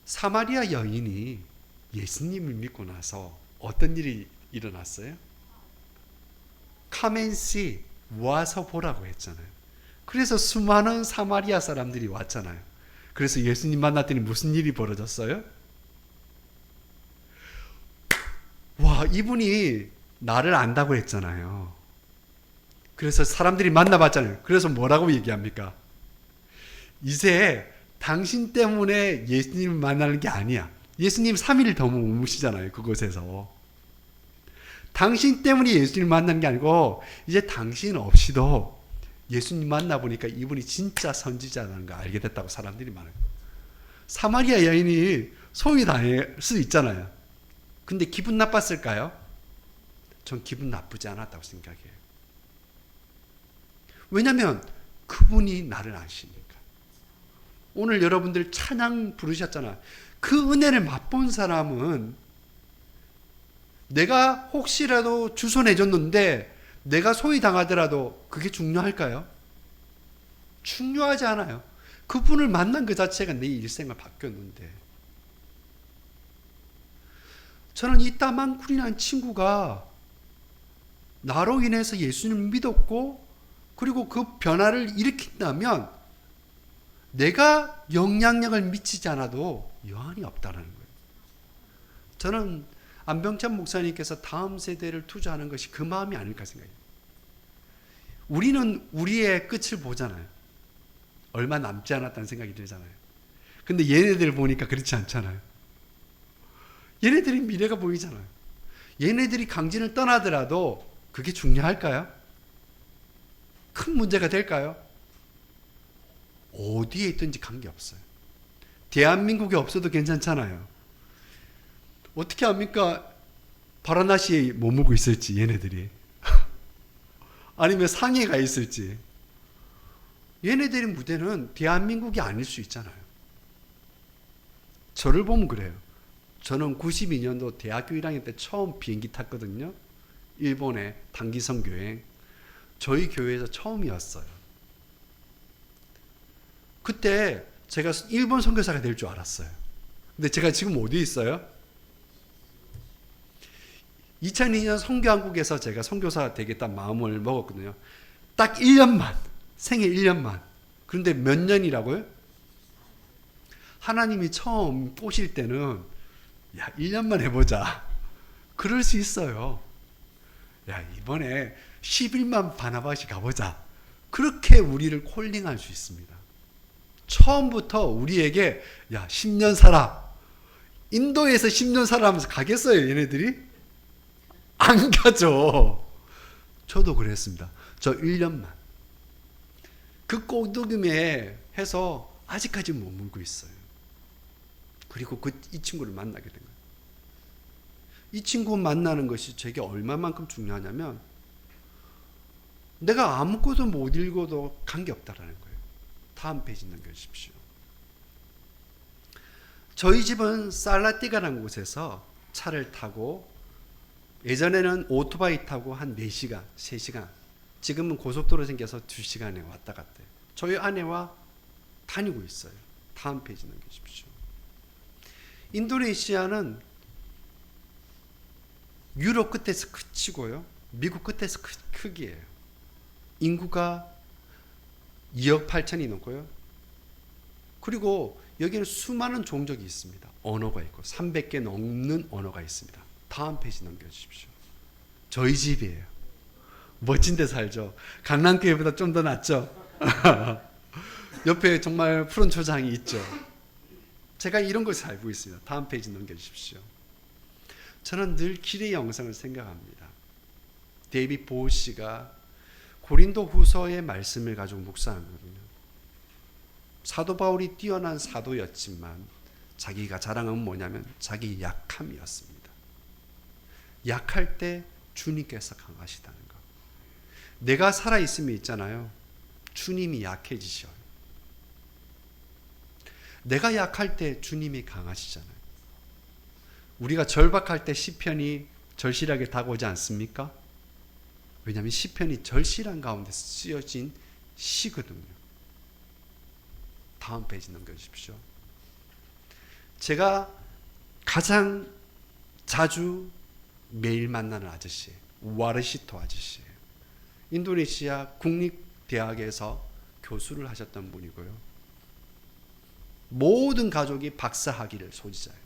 Speaker 2: 사마리아 여인이 예수님을 믿고 나서 어떤 일이 일어났어요? 카멘씨 와서 보라고 했잖아요. 그래서 수많은 사마리아 사람들이 왔잖아요. 그래서 예수님 만났더니 무슨 일이 벌어졌어요? 와, 이분이 나를 안다고 했잖아요. 그래서 사람들이 만나봤잖아요. 그래서 뭐라고 얘기합니까? 이제 당신 때문에 예수님을 만나는 게 아니야. 예수님 3일 더 머무시잖아요. 그곳에서. 당신 때문에 예수님을 만나는 게 아니고 이제 당신 없이도 예수님 만나보니까 이분이 진짜 선지자라는 거 알게 됐다고 사람들이 많아요. 사마리아 여인이 소위 당할 수 있잖아요. 근데 기분 나빴을까요? 전 기분 나쁘지 않았다고 생각해요. 왜냐하면 그분이 나를 아시니까. 오늘 여러분들 찬양 부르셨잖아요. 그 은혜를 맛본 사람은 내가 혹시라도 주소 내줬는데 내가 소위 당하더라도 그게 중요할까요? 중요하지 않아요. 그분을 만난 그 자체가 내 일생을 바뀌었는데, 저는 이 따만쿨이라는 친구가 나로 인해서 예수님을 믿었고, 그리고 그 변화를 일으킨다면 내가 영향력을 미치지 않아도 여한이 없다는 거예요. 저는 안병찬 목사님께서 다음 세대를 투자하는 것이 그 마음이 아닐까 생각해요. 우리는 우리의 끝을 보잖아요. 얼마 남지 않았다는 생각이 들잖아요. 근데 얘네들 보니까 그렇지 않잖아요. 얘네들이 미래가 보이잖아요. 얘네들이 강진을 떠나더라도 그게 중요할까요? 큰 문제가 될까요? 어디에 있든지 관계없어요. 대한민국에 없어도 괜찮잖아요. 어떻게 합니까? 바라나시에 머물고 있을지 얘네들이 아니면 상해에 가 있을지. 얘네들의 무대는 대한민국이 아닐 수 있잖아요. 저를 보면 그래요. 저는 92년도 대학교 1학년 때 처음 비행기 탔거든요. 일본의 단기 선교행. 저희 교회에서 처음이었어요. 그때 제가 일본 선교사가 될 줄 알았어요. 근데 제가 지금 어디에 있어요? 2002년 선교한국에서 제가 선교사가 되겠다는 마음을 먹었거든요. 딱 1년만, 생애 1년만. 그런데 몇 년이라고요? 하나님이 처음 꼬실 때는 야, 1년만 해보자. 그럴 수 있어요. 야, 이번에 10일만 바나바시 가보자. 그렇게 우리를 콜링할 수 있습니다. 처음부터 우리에게 야, 10년 살아. 인도에서 10년 살아 하면서 가겠어요, 얘네들이? 안 가죠. 저도 그랬습니다. 저 1년만. 그 꼬드김에 해서 아직까지 머물고 있어요. 그리고 이 친구를 만나게 된 거예요. 이 친구 만나는 것이 제게 얼마만큼 중요하냐면 내가 아무것도 못 읽어도 관계없다라는 거예요. 다음 페이지 넘겨주십시오. 저희 집은 살라티가라는 곳에서 차를 타고 예전에는 오토바이 타고 한 4시간, 3시간 지금은 고속도로 생겨서 2시간에 왔다 갔다 해요. 저희 아내와 다니고 있어요. 다음 페이지 넘겨주십시오. 인도네시아는 유럽 끝에서 그치고요, 미국 끝에서 크기예요. 인구가 2억 8천이 넘고요. 그리고 여기는 수많은 종족이 있습니다. 언어가 있고 300개 넘는 언어가 있습니다. 다음 페이지 넘겨주십시오. 저희 집이에요. 멋진 데 살죠. 강남교회보다 좀 더 낫죠. 옆에 정말 푸른 초장이 있죠. 제가 이런 걸 살고 있습니다. 다음 페이지 넘겨주십시오. 저는 늘 길의 영성을 생각합니다. 데이빗 보우 씨가 고린도 후서의 말씀을 가지고 묵상하거든요. 사도 바울이 뛰어난 사도였지만 자기가 자랑한 뭐냐면 자기 약함이었습니다. 약할 때 주님께서 강하시다는 것. 내가 살아있음이 있잖아요. 주님이 약해지셔요. 내가 약할 때 주님이 강하시잖아요. 우리가 절박할 때 시편이 절실하게 다가오지 않습니까? 왜냐하면 시편이 절실한 가운데 쓰여진 시거든요. 다음 페이지 넘겨주십시오. 제가 가장 자주 매일 만나는 아저씨예요. 와르시토 아저씨예요. 인도네시아 국립대학에서 교수를 하셨던 분이고요. 모든 가족이 박사학위를 소지자예요.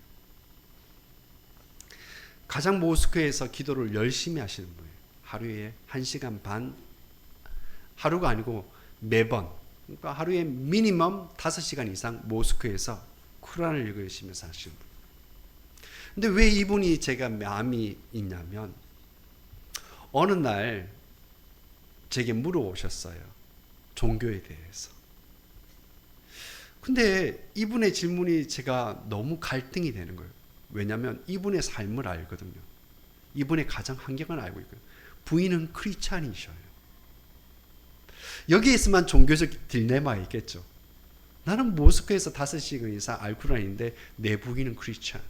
Speaker 2: 가장 모스크에서 기도를 열심히 하시는 분이에요. 하루에 1시간 반, 하루가 아니고 매번, 그러니까 하루에 미니멈 5시간 이상 모스크에서 쿠란을 읽으시면서 하시는 분. 근데 왜 이분이 제가 마음이 있냐면 어느 날 제게 물어오셨어요. 종교에 대해서. 근데 이분의 질문이 제가 너무 갈등이 되는 거예요. 왜냐하면 이분의 삶을 알거든요. 이분의 가정 환경을 알고 있고요. 부인은 크리스찬이셔요. 여기에서만 종교적 딜레마가 있겠죠. 나는 모스크에서 5시간 이상 알쿠란인데 내 부인은 크리스찬.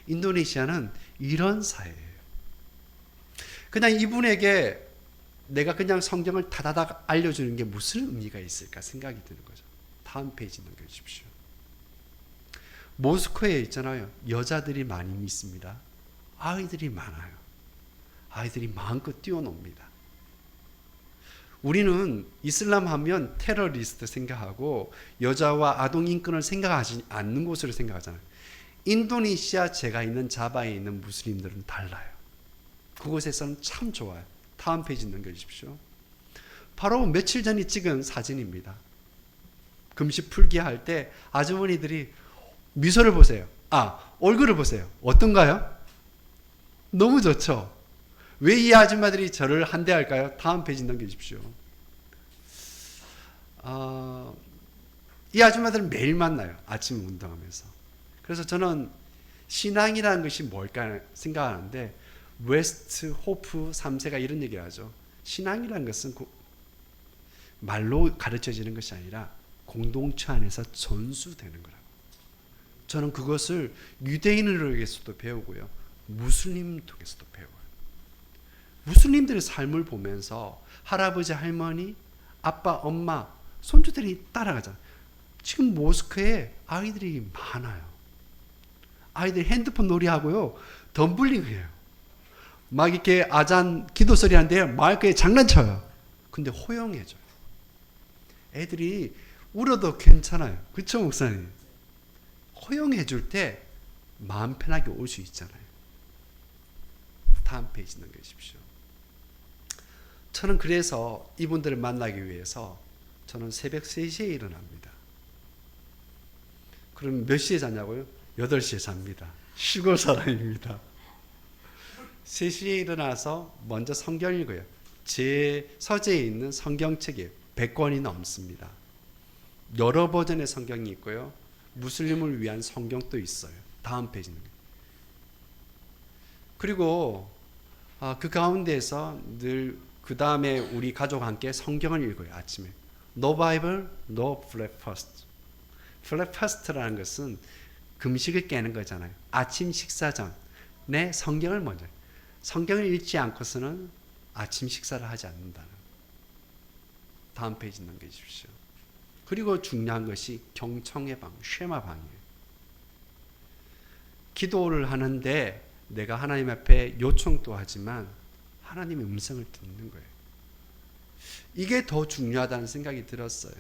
Speaker 2: 인도네시아는 이런 사회예요. 그냥 이분에게 내가 그냥 성경을 다다닥 알려주는 게 무슨 의미가 있을까 생각이 드는 거죠. 다음 페이지 넘겨주십시오. 모스크에 있잖아요. 여자들이 많이 믿습니다. 아이들이 많아요. 아이들이 마음껏 뛰어놉니다. 우리는 이슬람 하면 테러리스트 생각하고 여자와 아동 인권을 생각하지 않는 곳으로 생각하잖아요. 인도네시아 제가 있는 자바에 있는 무슬림들은 달라요. 그곳에서는 참 좋아요. 다음 페이지 넘겨주십시오. 바로 며칠 전에 찍은 사진입니다. 금식 풀기 할 때 아주머니들이 미소를 보세요. 얼굴을 보세요. 어떤가요? 너무 좋죠? 왜 이 아줌마들이 저를 한대할까요? 다음 페이지 넘겨주십시오. 이 아줌마들은 매일 만나요. 아침 운동하면서. 그래서 저는 신앙이라는 것이 뭘까 생각하는데 웨스트 호프 3세가 이런 얘기를 하죠. 신앙이라는 것은 말로 가르쳐지는 것이 아니라 공동체 안에서 전수되는 거라고. 저는 그것을 유대인으로서도 배우고요. 무슬림 쪽에서도 배워요. 무슬림들의 삶을 보면서 할아버지, 할머니, 아빠, 엄마, 손주들이 따라가잖아요. 지금 모스크에 아이들이 많아요. 아이들 핸드폰 놀이하고요. 덤블링해요. 막 이렇게 아잔 기도 소리 하는데 마이크에 장난쳐요. 근데 호용해줘요. 애들이 울어도 괜찮아요. 그쵸, 목사님? 허용해줄 때 마음 편하게 올 수 있잖아요. 다음 페이지 넘겨주십시오. 저는 그래서 이분들을 만나기 위해서 저는 새벽 3시에 일어납니다. 그럼 몇 시에 자냐고요? 8시에 잡니다. 시골 사람입니다. 3시에 일어나서 먼저 성경 읽어요. 제 서재에 있는 성경책이 100권이 넘습니다. 여러 버전의 성경이 있고요. 무슬림을 위한 성경도 있어요. 다음 페이지입니다. 그리고 그 가운데에서 늘 그 다음에 우리 가족과 함께 성경을 읽어요. 아침에. No Bible, no breakfast. breakfast라는 것은 금식을 깨는 거잖아요. 아침 식사 전에 성경을 먼저. 성경을 읽지 않고서는 아침 식사를 하지 않는다는. 다음 페이지 넘겨주십시오. 그리고 중요한 것이 경청의 방, 쉐마 방이에요. 기도를 하는데 내가 하나님 앞에 요청도 하지만 하나님의 음성을 듣는 거예요. 이게 더 중요하다는 생각이 들었어요.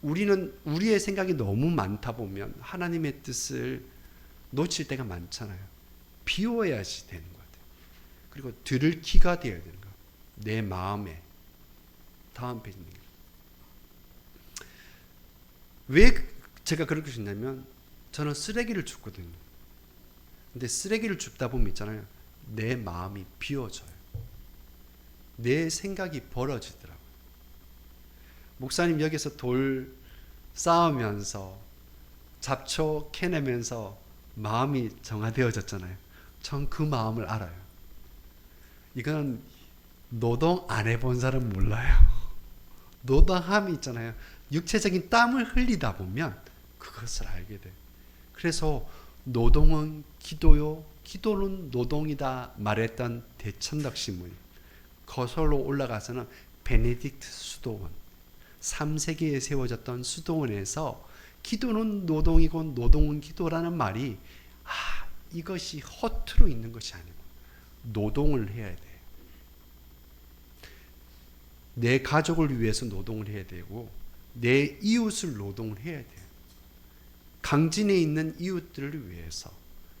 Speaker 2: 우리는 우리의 생각이 너무 많다 보면 하나님의 뜻을 놓칠 때가 많잖아요. 비워야지 되는 것 같아요. 그리고 들을 귀가 되어야 되는 거예요. 내 마음에. 다음 페이지입니다. 왜 제가 그렇게 했냐면 저는 쓰레기를 줍거든요. 근데 쓰레기를 줍다 보면 있잖아요. 내 마음이 비워져요. 내 생각이 벌어지더라고요. 목사님 여기서 돌 쌓으면서 잡초 캐내면서 마음이 정화되어졌잖아요. 전 그 마음을 알아요. 이건 노동 안 해본 사람 몰라요. 노동함이 있잖아요. 육체적인 땀을 흘리다 보면 그것을 알게 돼요. 그래서 노동은 기도요, 기도는 노동이다 말했던 대천덕 신문. 거슬러 올라가서는 베네딕트 수도원, 3세기에 세워졌던 수도원에서 기도는 노동이고 노동은 기도라는 말이 이것이 허투루 있는 것이 아니고 노동을 해야 돼요. 내 가족을 위해서 노동을 해야 되고 내 이웃을 노동을 해야 돼요. 강진에 있는 이웃들을 위해서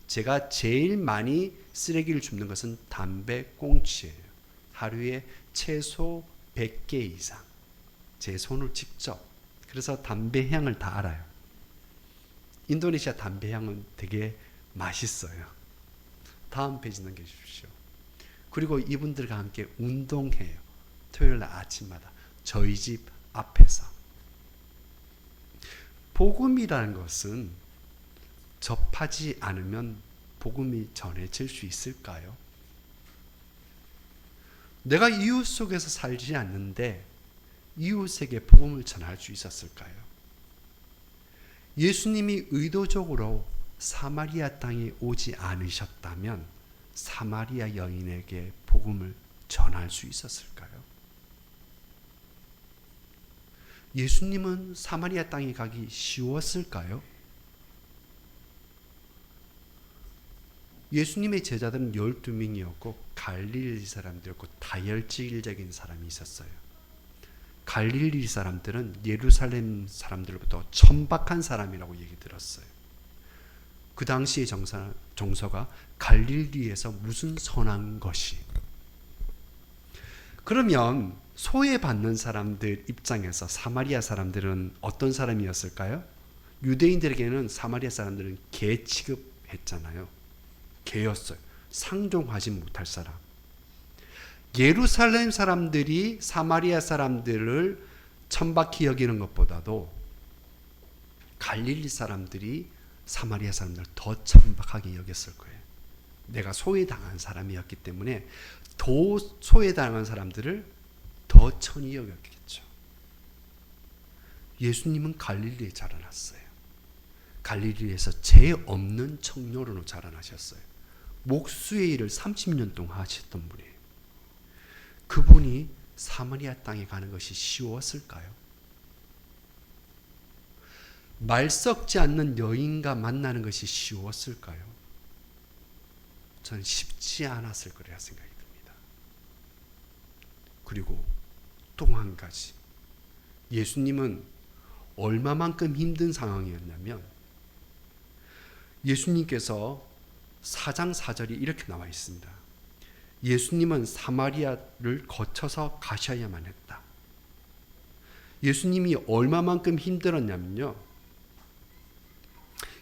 Speaker 2: 제가 제일 많이 쓰레기를 줍는 것은 담배 꽁치예요. 하루에 최소 100개 이상. 제 손을 직접. 그래서 담배 향을 다 알아요. 인도네시아 담배 향은 되게 맛있어요. 다음 페이지 넘겨주십시오. 그리고 이분들과 함께 운동해요. 토요일 날 아침마다 저희 집 앞에서. 복음이라는 것은 접하지 않으면 복음이 전해질 수 있을까요? 내가 이웃 속에서 살지 않는데 이웃에게 복음을 전할 수 있었을까요? 예수님이 의도적으로 사마리아 땅에 오지 않으셨다면 사마리아 여인에게 복음을 전할 수 있었을까요? 예수님은 사마리아 땅에 가기 쉬웠을까요? 예수님의 제자들은 12명이었고 갈릴리 사람들이었고 다혈질적인 사람이 있었어요. 갈릴리 사람들은 예루살렘 사람들로부터 천박한 사람이라고 얘기 들었어요. 그 당시의 정서가 갈릴리에서 무슨 선한 것이. 그러면 소외받는 사람들 입장에서 사마리아 사람들은 어떤 사람이었을까요? 유대인들에게는 사마리아 사람들은 개 취급했잖아요. 개였어요. 상종하지 못할 사람. 예루살렘 사람들이 사마리아 사람들을 천박히 여기는 것보다도 갈릴리 사람들이 사마리아 사람들을 더 천박하게 여겼을 거예요. 내가 소외당한 사람이었기 때문에 더 소외당한 사람들을 더 천히 여겼겠죠. 예수님은 갈릴리에 자라났어요. 갈릴리에서 죄 없는 청년으로 자라나셨어요. 목수의 일을 30년 동안 하셨던 분이에요. 그분이 사마리아 땅에 가는 것이 쉬웠을까요? 말 썩지 않는 여인과 만나는 것이 쉬웠을까요? 저는 쉽지 않았을 거라 생각이 듭니다. 그리고 또 한 가지. 예수님은 얼마만큼 힘든 상황이었냐면 예수님께서 4장 4절이 이렇게 나와 있습니다. 예수님은 사마리아를 거쳐서 가셔야만 했다. 예수님이 얼마만큼 힘들었냐면요.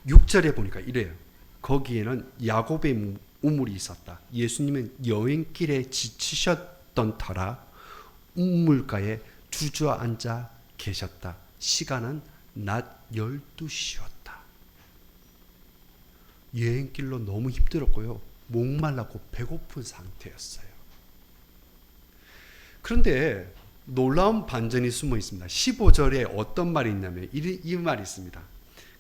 Speaker 2: 6절에 보니까 이래요. 거기에는 야곱의 우물이 있었다. 예수님은 여행길에 지치셨던 터라 우물가에 주저앉아 계셨다. 시간은 낮 12시였다. 여행길로 너무 힘들었고요. 목말랐고 배고픈 상태였어요. 그런데 놀라운 반전이 숨어 있습니다. 15절에 어떤 말이 있냐면 이 말이 있습니다.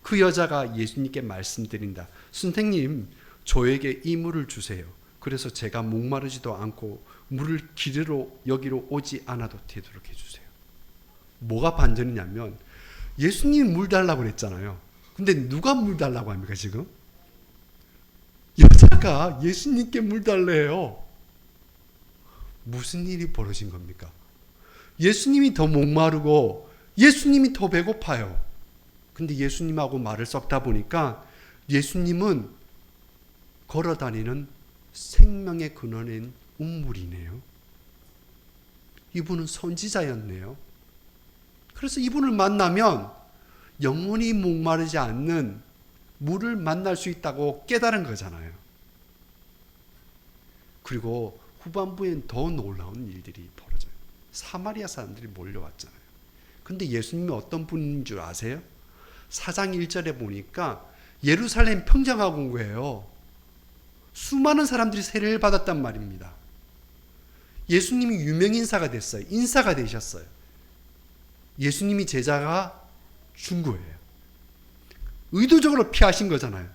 Speaker 2: 그 여자가 예수님께 말씀드린다. 선생님, 저에게 이 물을 주세요. 그래서 제가 목마르지도 않고 물을 기르러 여기로 오지 않아도 되도록 해주세요. 뭐가 반전이냐면 예수님이 물 달라고 그랬잖아요. 근데 누가 물 달라고 합니까 지금? 여자가 예수님께 물 달래요. 무슨 일이 벌어진 겁니까? 예수님이 더 목마르고 예수님이 더 배고파요. 근데 예수님하고 말을 섞다 보니까 예수님은 걸어다니는 생명의 근원인 우물이네요. 이분은 선지자였네요. 그래서 이분을 만나면 영원히 목마르지 않는 물을 만날 수 있다고 깨달은 거잖아요. 그리고 후반부엔 더 놀라운 일들이 벌어져요. 사마리아 사람들이 몰려왔잖아요. 근데 예수님이 어떤 분인 줄 아세요? 4장 1절에 보니까 예루살렘 평정하고 온 거예요. 수많은 사람들이 세례를 받았단 말입니다. 예수님이 유명인사가 됐어요. 인사가 되셨어요. 예수님이 제자가 준 거예요. 의도적으로 피하신 거잖아요.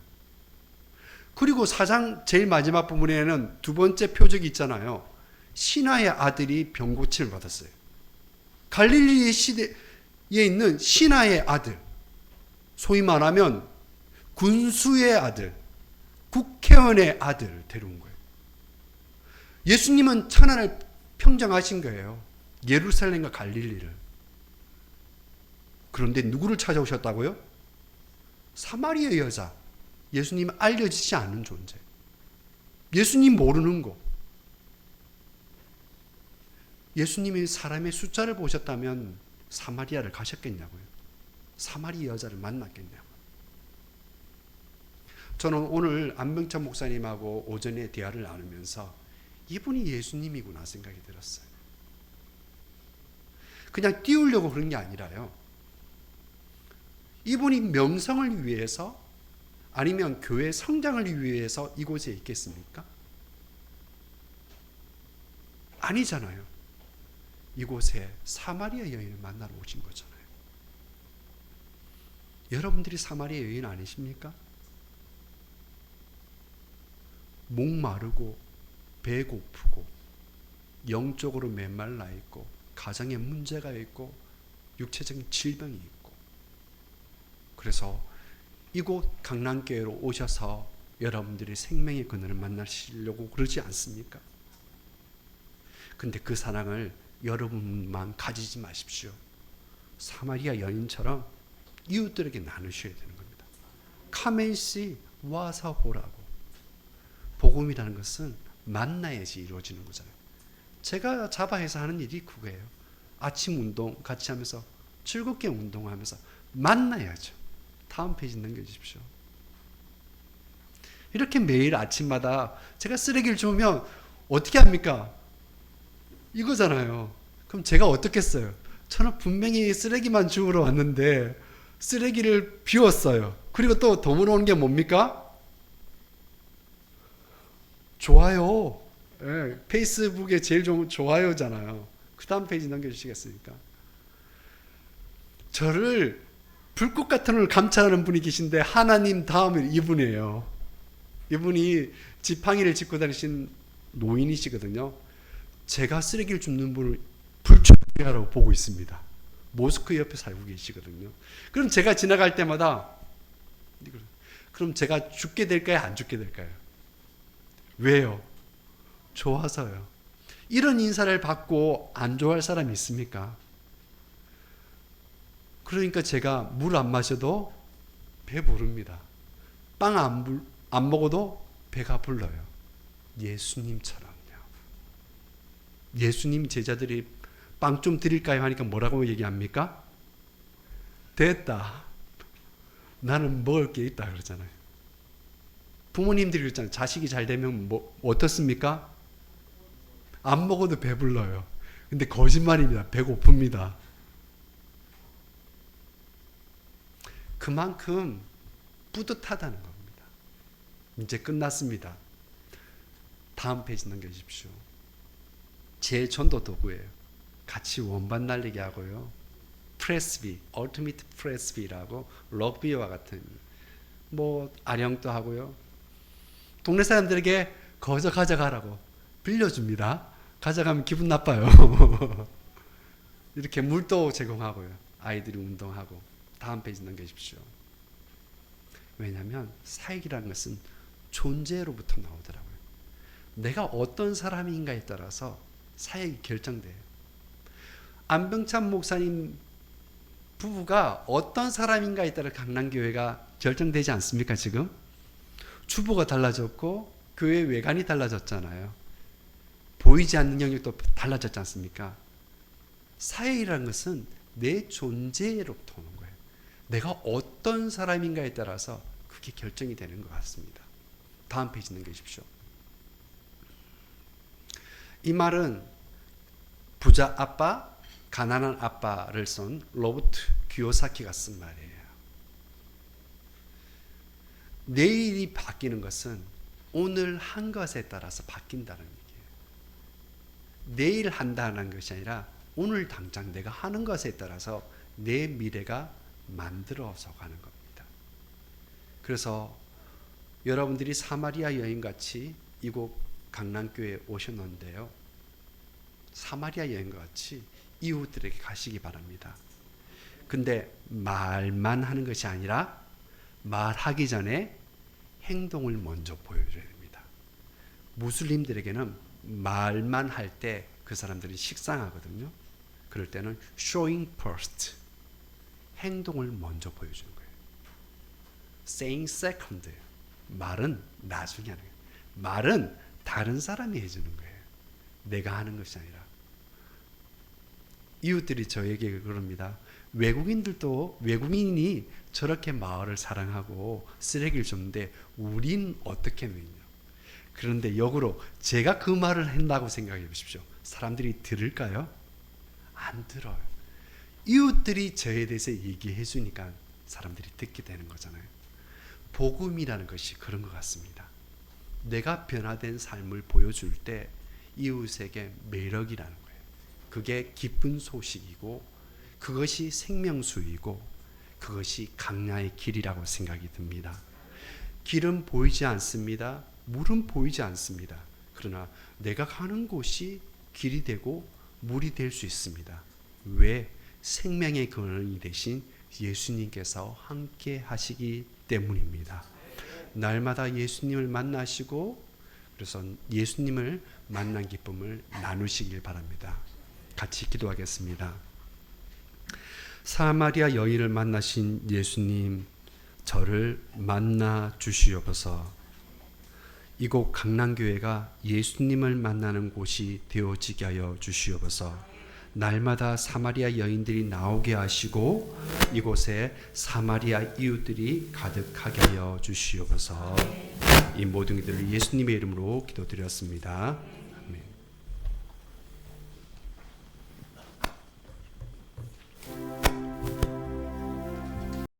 Speaker 2: 그리고 4장 제일 마지막 부분에는 두 번째 표적이 있잖아요. 신하의 아들이 병고침을 받았어요. 갈릴리 시대에 있는 신하의 아들, 소위 말하면 군수의 아들, 국회의원의 아들을 데려온 거예요. 예수님은 천하를 평정하신 거예요. 예루살렘과 갈릴리를. 그런데 누구를 찾아오셨다고요? 사마리아 여자. 예수님 알려지지 않은 존재. 예수님 모르는 거. 예수님이 사람의 숫자를 보셨다면 사마리아를 가셨겠냐고요. 사마리아 여자를 만났겠냐고요. 저는 오늘 안병찬 목사님하고 오전에 대화를 나누면서 이분이 예수님이구나 생각이 들었어요. 그냥 띄우려고 그런 게 아니라요. 이분이 명성을 위해서 아니면 교회 성장을 위해서 이곳에 있겠습니까? 아니잖아요. 이곳에 사마리아 여인을 만나러 오신 거잖아요. 여러분들이 사마리아 여인 아니십니까? 목마르고 배고프고 영적으로 메말라 있고 가정에 문제가 있고 육체적인 질병이 있고 그래서 이곳 강남교회로 오셔서 여러분들이 생명의 근원을 만나시려고 그러지 않습니까? 근데 그 사랑을 여러분만 가지지 마십시오. 사마리아 여인처럼 이웃들에게 나누셔야 되는 겁니다. 카멘씨 와서 보라고. 복음이라는 것은 만나야지 이루어지는 거잖아요. 제가 자바에서 하는 일이 그거예요. 아침 운동 같이 하면서 즐겁게 운동하면서 만나야죠. 다음 페이지 넘겨주십시오. 이렇게 매일 아침마다 제가 쓰레기를 주우면 어떻게 합니까? 이거잖아요. 그럼 제가 어떻게 했어요? 저는 분명히 쓰레기만 주우러 왔는데 쓰레기를 비웠어요. 그리고 또 도움으로 온 게 뭡니까? 좋아요. 네, 페이스북에 제일 좋은 좋아요잖아요. 그 다음 페이지 넘겨주시겠습니까? 저를 불꽃 같은 걸 감찰하는 분이 계신데 하나님 다음에 이분이에요. 이분이 지팡이를 짚고 다니신 노인이시거든요. 제가 쓰레기를 줍는 분을 불출하러 보고 있습니다. 모스크 옆에 살고 계시거든요. 그럼 제가 지나갈 때마다 그럼 제가 죽게 될까요? 안 죽게 될까요? 왜요? 좋아서요. 이런 인사를 받고 안 좋아할 사람이 있습니까? 그러니까 제가 물 안 마셔도 배 부릅니다. 빵 안 먹어도 배가 불러요. 예수님처럼요. 예수님 제자들이 빵 좀 드릴까요? 하니까 뭐라고 얘기합니까? 됐다. 나는 먹을 게 있다 그러잖아요. 부모님들이 그랬잖아요. 자식이 잘 되면 뭐 어떻습니까? 안 먹어도 배불러요. 근데 거짓말입니다. 배고픕니다. 그만큼 뿌듯하다는 겁니다. 이제 끝났습니다. 다음 페이지 넘겨주십시오. 제 전도 도구예요. 같이 원반 날리기 하고요. 프레스비, 얼티미트 프레스비라고 럭비와 같은 뭐 아령도 하고요. 동네 사람들에게 거저 가져가라고 빌려줍니다. 가져가면 기분 나빠요. 이렇게 물도 제공하고요. 아이들이 운동하고. 다음 페이지 넘겨주십시오. 왜냐하면 사역이라는 것은 존재로부터 나오더라고요. 내가 어떤 사람인가에 따라서 사역이 결정돼요. 안병찬 목사님 부부가 어떤 사람인가에 따라 강남교회가 결정되지 않습니까? 지금 주보가 달라졌고 교회 외관이 달라졌잖아요. 보이지 않는 영역도 달라졌지 않습니까? 사역이라는 것은 내 존재로부터 오는 거예요. 내가 어떤 사람인가에 따라서 그게 결정이 되는 것 같습니다. 다음 페이지 넘겨주십시오. 이 말은 부자 아빠, 가난한 아빠를 쓴 로버트 기요사키가 쓴 말이에요. 내일이 바뀌는 것은 오늘 한 것에 따라서 바뀐다는 얘기예요. 내일 한다는 것이 아니라 오늘 당장 내가 하는 것에 따라서 내 미래가 만들어서 가는 겁니다. 그래서 여러분들이 사마리아 여인같이 이곳 강남교회에 오셨는데요. 사마리아 여인과 같이 이웃들에게 가시기 바랍니다. 근데 말만 하는 것이 아니라 말하기 전에 행동을 먼저 보여줘야 됩니다. 무슬림들에게는 말만 할 때 그 사람들이 식상하거든요. 그럴 때는 showing first, 행동을 먼저 보여주는 거예요. saying second, 말은 나중에 하는 거예요. 말은 다른 사람이 해주는 거예요. 내가 하는 것이 아니라. 이웃들이 저에게 그럽니다. 외국인이 저렇게 마을을 사랑하고 쓰레기를 줍는데 우린 어떻게 했느냐. 그런데 역으로 제가 그 말을 한다고 생각해 보십시오. 사람들이 들을까요? 안 들어요. 이웃들이 저에 대해서 얘기해 주니까 사람들이 듣게 되는 거잖아요. 복음이라는 것이 그런 것 같습니다. 내가 변화된 삶을 보여줄 때 이웃에게 매력이라는 거예요. 그게 기쁜 소식이고 그것이 생명수이고 그것이 강야의 길이라고 생각이 듭니다. 길은 보이지 않습니다. 물은 보이지 않습니다. 그러나 내가 가는 곳이 길이 되고 물이 될 수 있습니다. 왜? 생명의 근원이 되신 예수님께서 함께 하시기 때문입니다. 날마다 예수님을 만나시고 그래서 예수님을 만난 기쁨을 나누시길 바랍니다. 같이 기도하겠습니다. 사마리아 여인을 만나신 예수님, 저를 만나 주시옵소서. 이곳 강남교회가 예수님을 만나는 곳이 되어지게 하여 주시옵소서. 날마다 사마리아 여인들이 나오게 하시고 이곳에 사마리아 이웃들이 가득하게 하여 주시옵소서. 이 모든 것들을 예수님의 이름으로 기도드렸습니다.